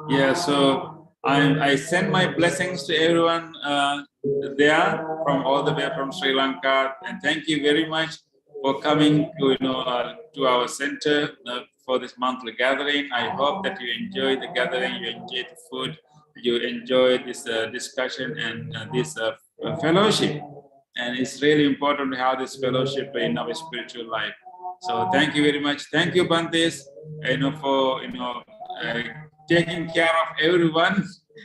Yeah, so I send my blessings to everyone there from all the way from Sri Lanka, and thank you very much for coming to our center for this monthly gathering. I hope that you enjoy the gathering, you enjoy the food, you enjoy this discussion and this fellowship. And it's really important to have this fellowship in our spiritual life. So thank you very much. Thank you, Bantes, for uh, taking care of everyone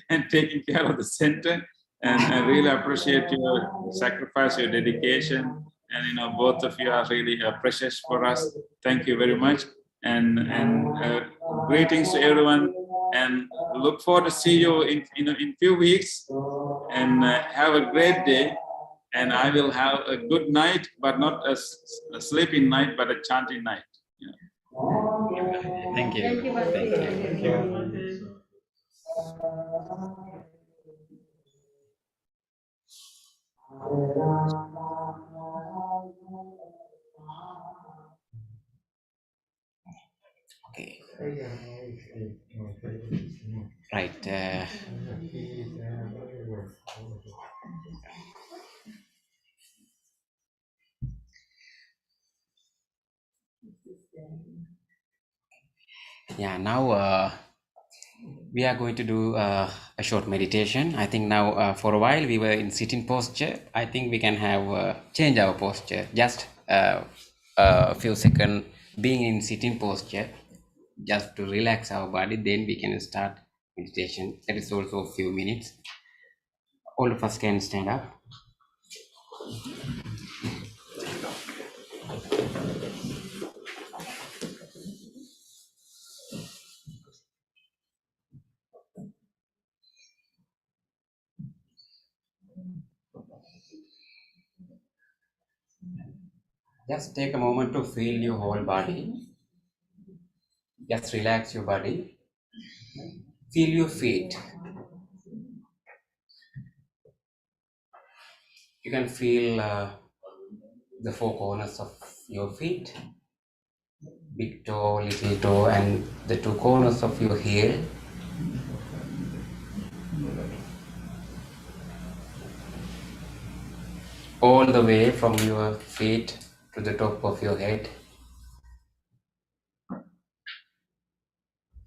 and taking care of the center. And I really appreciate your sacrifice, your dedication, and both of you are really precious for us. Thank you very much, and greetings to everyone. And look forward to see you in few weeks. And have a great day. And I will have a good night, but not a sleeping night, but a chanting night. Yeah. Thank you. Thank you. Okay. Right. Yeah. Now we are going to do a short meditation. I think now for a while we were in sitting posture. I think we can have change our posture. Just a few seconds being in sitting posture, just to relax our body. Then we can start meditation. That is also a few minutes. All of us can stand up. Just take a moment to feel your whole body. Just relax your body. Feel your feet. You can feel the four corners of your feet, big toe, little toe, and the two corners of your heel. All the way from your feet to the top of your head.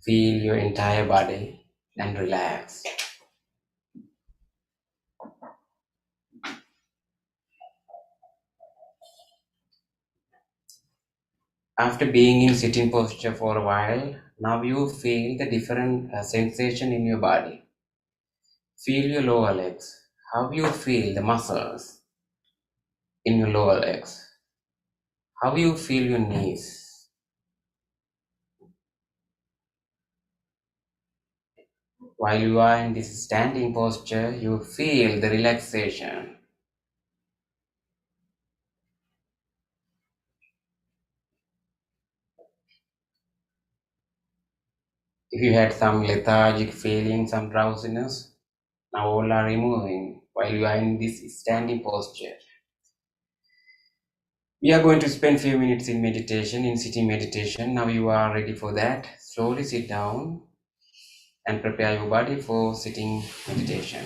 Feel your entire body and relax. After being in sitting posture for a while, now you feel the different sensation in your body. Feel your lower legs. How you feel the muscles in your lower legs. How you feel your knees. While you are in this standing posture, you feel the relaxation. If you had some lethargic feeling, some drowsiness, now all are removing while you are in this standing posture. We are going to spend few minutes in meditation, in sitting meditation. Now you are ready for that. Slowly sit down and prepare your body for sitting meditation.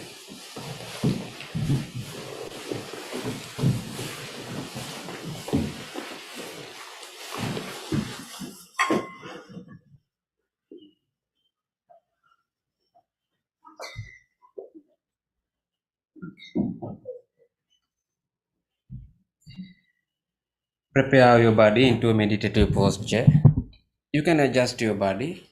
Prepare your body into a meditative posture. You can adjust your body.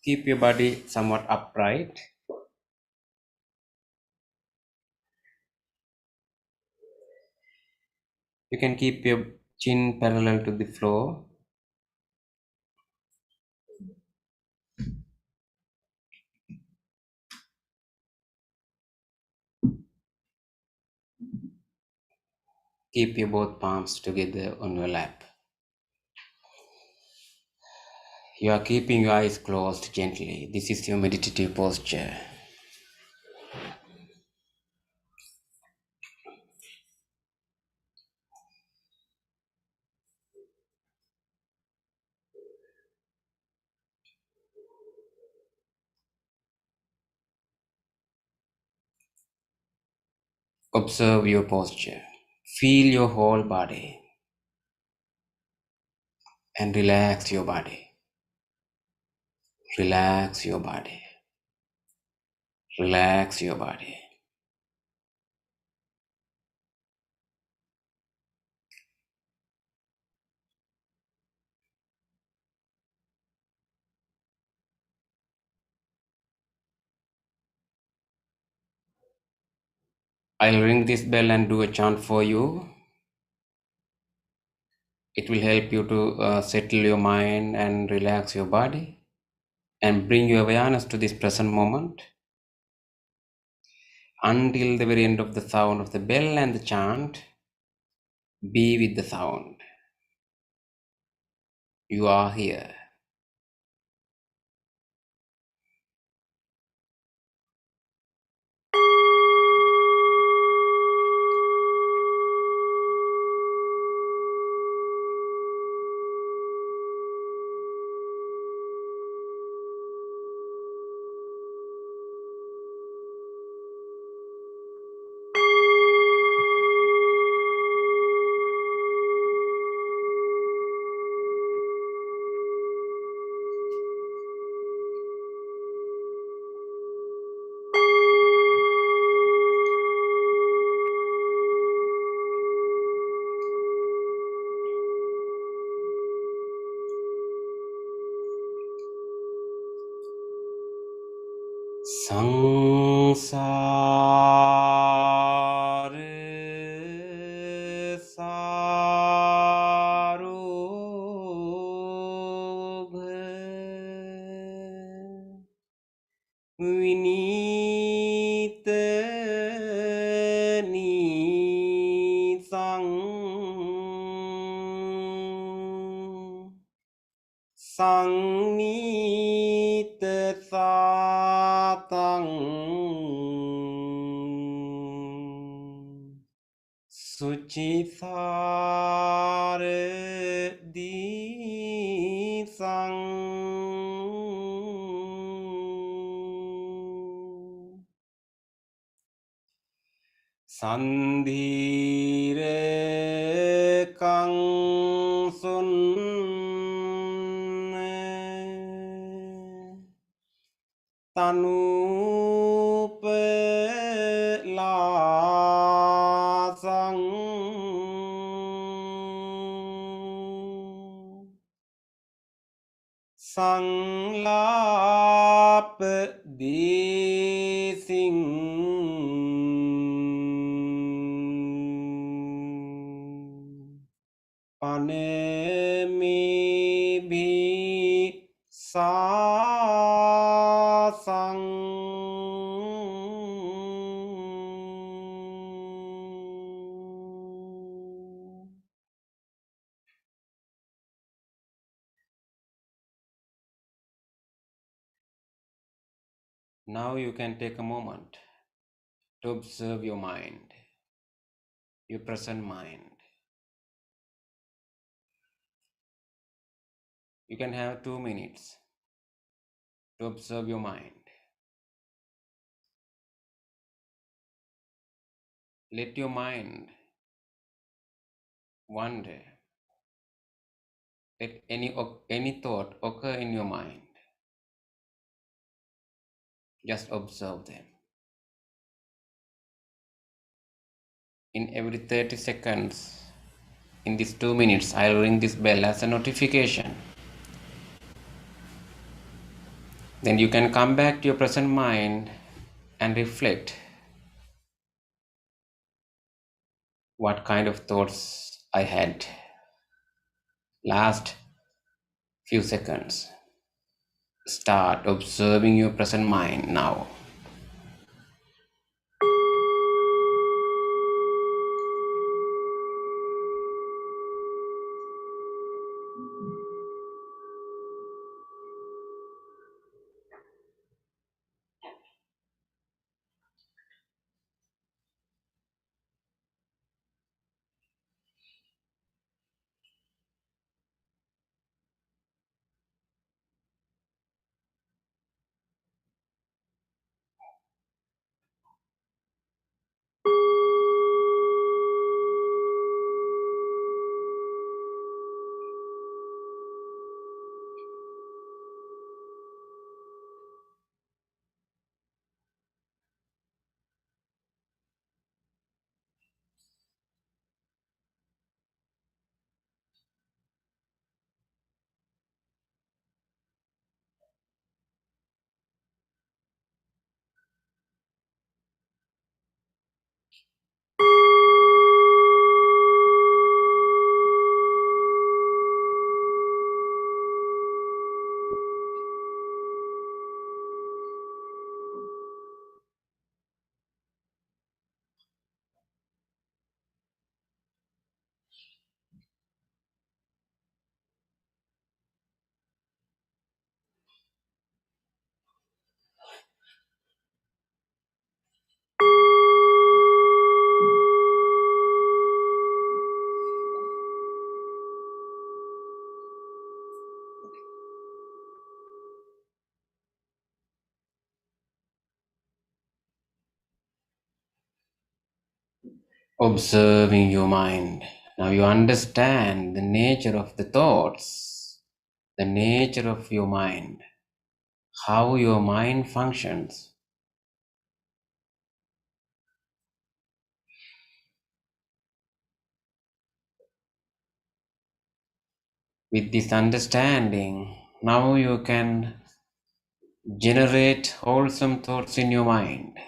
Keep your body somewhat upright. You can keep your chin parallel to the floor. Keep your both palms together on your lap. You are keeping your eyes closed gently. This is your meditative posture. Observe your posture. Feel your whole body and relax your body. Relax your body. Relax your body. I'll ring this bell and do a chant for you. It will help you to settle your mind and relax your body and bring your awareness to this present moment until the very end of the sound of the bell and the chant. Be with the sound. You are here. Sansara sarobha vinita nisang Sangnita satang sucithara disang sandhira kang sun tanupa සංලාප දේසින් පනමිබී සාසං Now you can take a moment to observe your mind, your present mind. You can have 2 minutes to observe your mind. Let your mind wander. Let any thought occur in your mind. Just observe them. In every 30 seconds, in these 2 minutes, I'll ring this bell as a notification. Then you can come back to your present mind and reflect what kind of thoughts I had last few seconds. Start observing your present mind now. Observing your mind. Now you understand the nature of the thoughts, the nature of your mind, how your mind functions. With this understanding, now you can generate wholesome thoughts in your mind.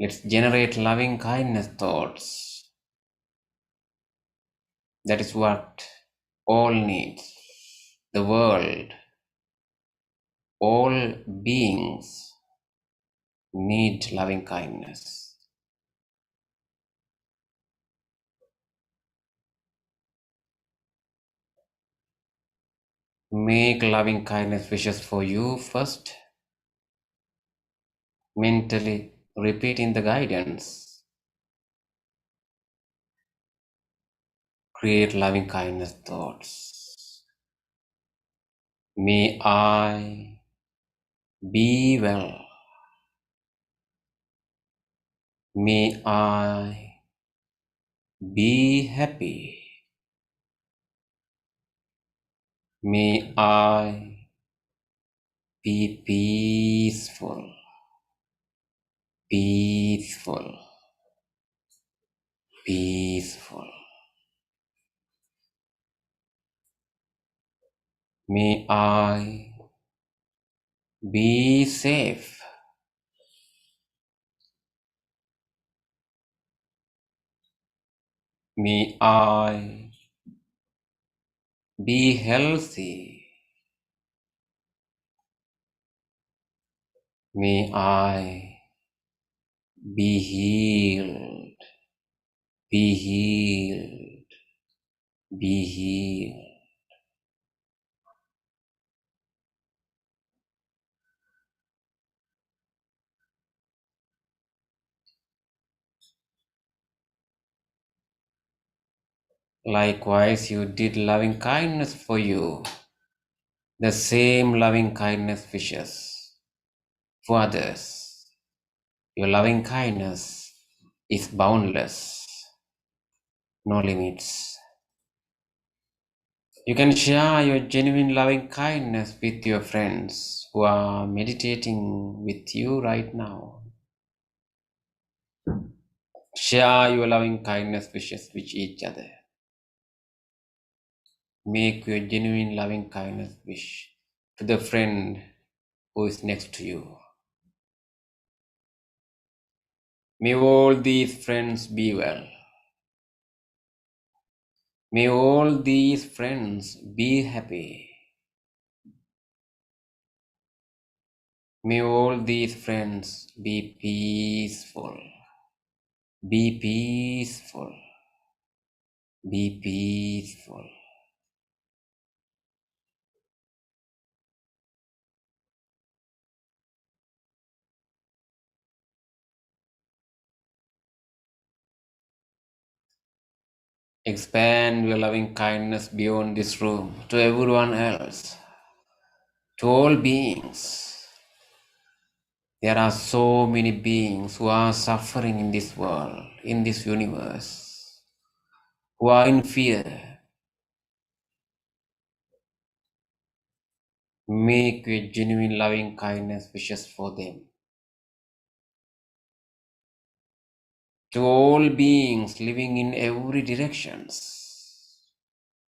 Let's generate loving kindness thoughts. That is what all needs. The world, all beings need loving kindness. Make loving kindness wishes for you first. Mentally repeating the guidance. Create loving kindness thoughts. May I be well. May I be happy. May I be peaceful. Peaceful. Peaceful. May I be safe. May I be healthy. May I be healed. Be healed. Be healed. Likewise, you did loving kindness for you. The same loving kindness wishes for others. Your loving kindness is boundless, no limits. You can share your genuine loving kindness with your friends who are meditating with you right now. Share your loving kindness wishes with each other. Make your genuine loving kindness wish to the friend who is next to you. May all these friends be well. May all these friends be happy. May all these friends be peaceful. Be peaceful. Be peaceful. Expand your loving kindness beyond this room to everyone else, to all beings. There are so many beings who are suffering in this world, in this universe, who are in fear. Make your genuine loving kindness wishes for them. To all beings living in every directions,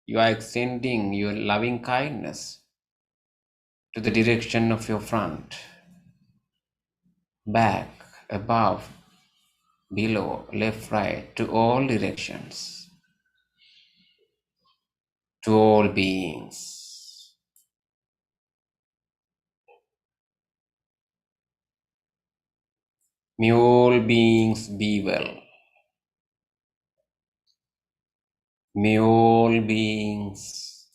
you are extending your loving kindness to the direction of your front, back, above, below, left, right, to all directions, to all beings. May all beings be well. May all beings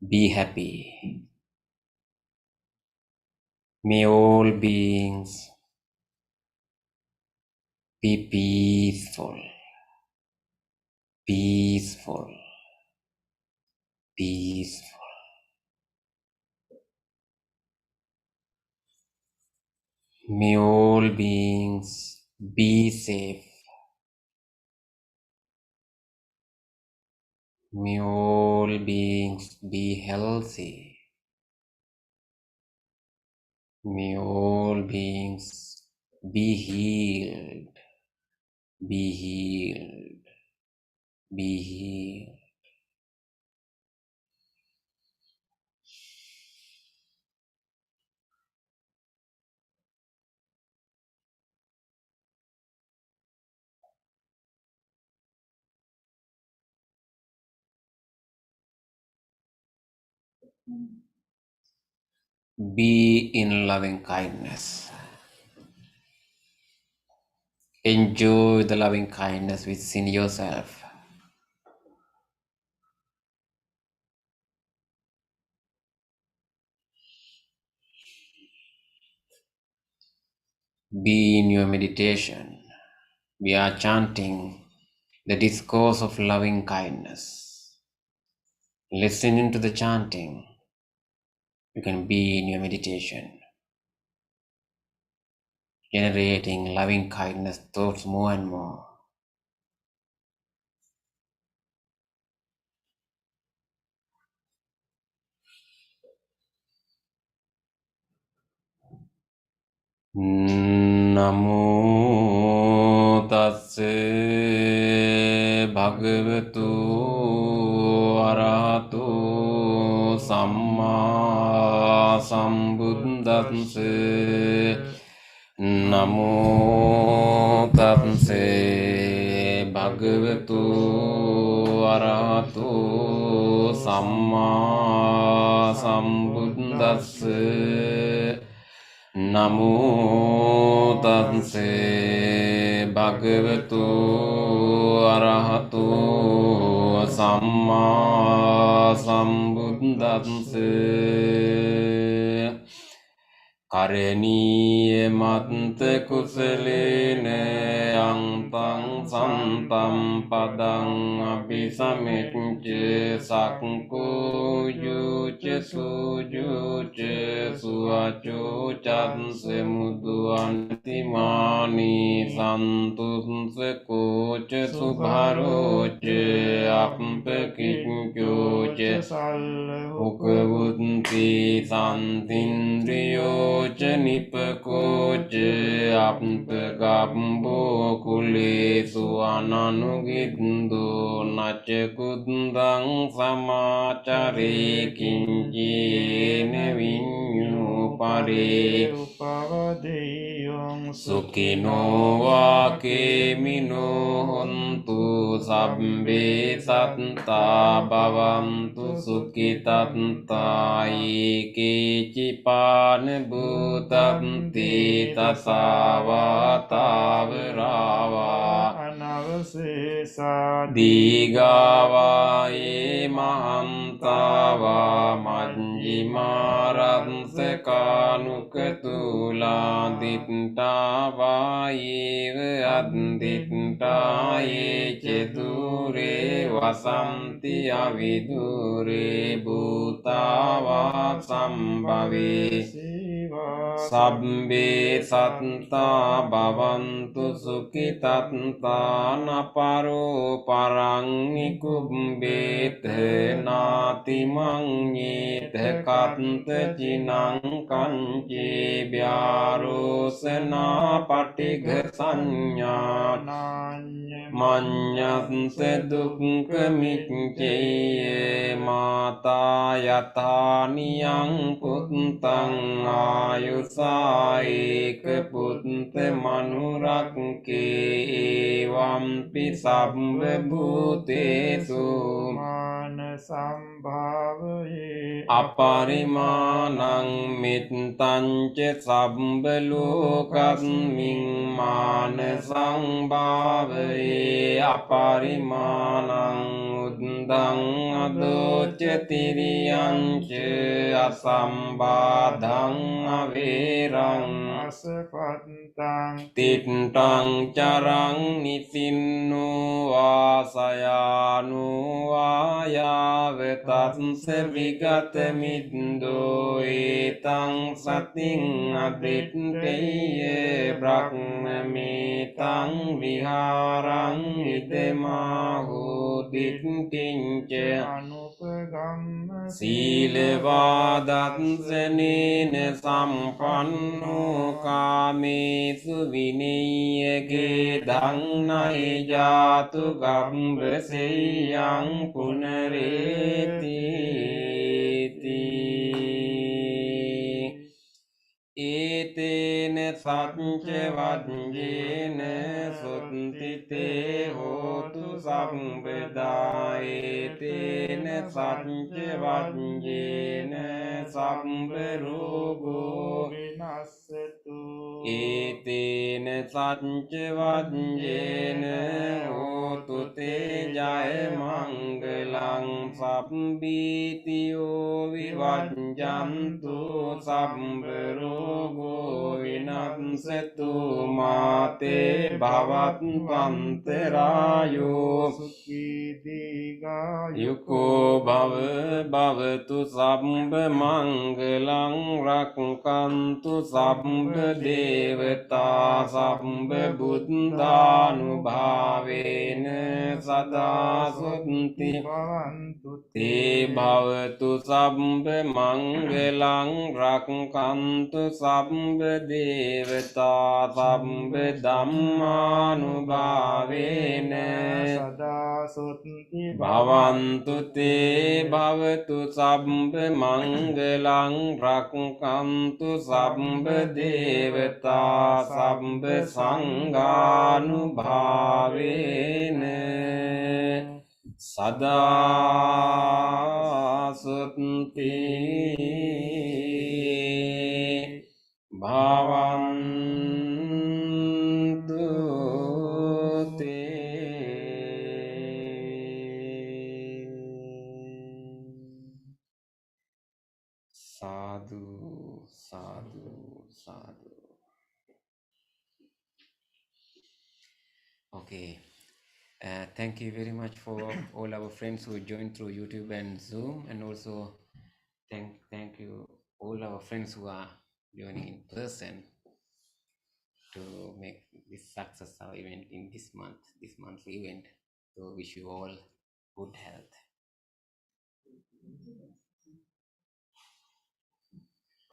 be happy. May all beings be peaceful, peaceful, peaceful. May all beings be safe. May all beings be healthy. May all beings be healed. Be healed. Be healed. Be in loving kindness. Enjoy the loving kindness within yourself. Be in your meditation. We are chanting the discourse of loving kindness. Listening to the chanting, you can be in your meditation, generating loving kindness thoughts more and more. Namo tassa bhagavato arahato සම්බුද්දස්ස නමෝ තස්සේ භගවතු අරහතු සම්මා සම්බුද්දස්ස නමෝ තස්සේ භගවතු අරහතු සම්මා සම්බුද්දස්ස කරණීය මත්ත කුසලේන අන්තං සන්තම් පදං අபிසමෙච්ච සක්කෝ යුච සුජුච සුවචෝ චන්ස මුදු අන්තිමානි සන්තුස්ස කෝච සුභරෝච අප්පකිච්චෝච උකවුන්ති සන්තින්ද්‍රියෝ නිපකෝච අප්පගම්බෝ කුලේසු අනනුගින්දු නච කුද්දං සමාචරේ කිංචේන විඤ්ඤු පරේ උපවදේයං සුඛිනෝ වාකේමිනෝ හොන්තු සබ්බේ සත්තා භවන්තු සුඛිතත්තා ඒකේචිපාන භූතන්ති තසාවාතාවරාවා අනවසේසා දීගාවා ඒ මහන්තාවා මජ්ජිමාරංසකානුකතුලා දිට්ඨාවා ඒව අද්දිට්ඨා ඒ චතුරේ වසන්ති අවිදුරේ භූතාවා සම්භවේ සබ්බේ සත්තා භවන්තු සුඛිතත්තා නපරෝ පරං නිකුම්බේත නාති මඤ්ඤේත කත්ත චිනං කංචේ ව්‍යාරෝසනා පටිඝ සංඥානාඤ්ඤ මඤ්ඤන්ත දුක්ඛ මිච්ඡේ මාතා යතානියං පුත්තං ආයුසායික පුත්ත මනුරක්කේ එවම්පි සම්බ භූතේසු මාන සම්භාවයේ අපරිමාණං මිත්තං ච සම්බ ලෝකස්මින් මාන සංභාවයේ අපරිමාණං උද්දං අදෝච තිරියං ච අසම්බාධං අවේරං අසපත්තං තිට්ඨං චරං නිසින්නෝ වාසයානෝ වායාවතස්ස විගත මිද්දෝ ඒතං සතින් අදිට්ඨේය බ්‍රහ්මමේතං විහාරං ඉදමාහෝ දිට්ඨිංච අනුපගම්ම සීලවාදස්සනේන සම්පන්නෝ කාමේසු විනීයගේ ධන්නයි ජාතු ගම්බසෙයං පුනරේති ඒතේන සච්ච වජ්ජේන සුත්තිතේ හෝතු සම්බදා ඒතේන සච්ච වජ්ජේන සම්බ රෝගෝ විනස්සතු ඒතේන සච්ච වජ්ජේන හෝතු තේ ජය මංගලං සම්බීතියෝ විවජ්ජන්තු සම්බ රෝගෝ විනස්සතු මාතේ භවත්වන්තරායෝ සුඛී දීඝායුකෝ භව භවතු සම්බ මංගලං රක්ඛන්තු සම්බ දේවතා සම්බ බුද්ධානුභාවේන සදාසුත්ති තේ භවතු සබ්බ මංගලං රක්ඛන්තු සබ්බ දේවතා සබ්බ ධම්මානුභාවේන සදාසුත්ති භවන්තු තේ භවතු සබ්බ මංගලං රක්ඛන්තු සබ්බ දේවතා සබ්බ සංඝානුභාවේන සදාසුත්ති භවන්තු තේ සාදු සාදු සාදු. Okay. Thank you very much for all our friends who joined through YouTube and Zoom, and also thank you all our friends who are joining in person to make this success our event in this monthly event. So wish you all good health.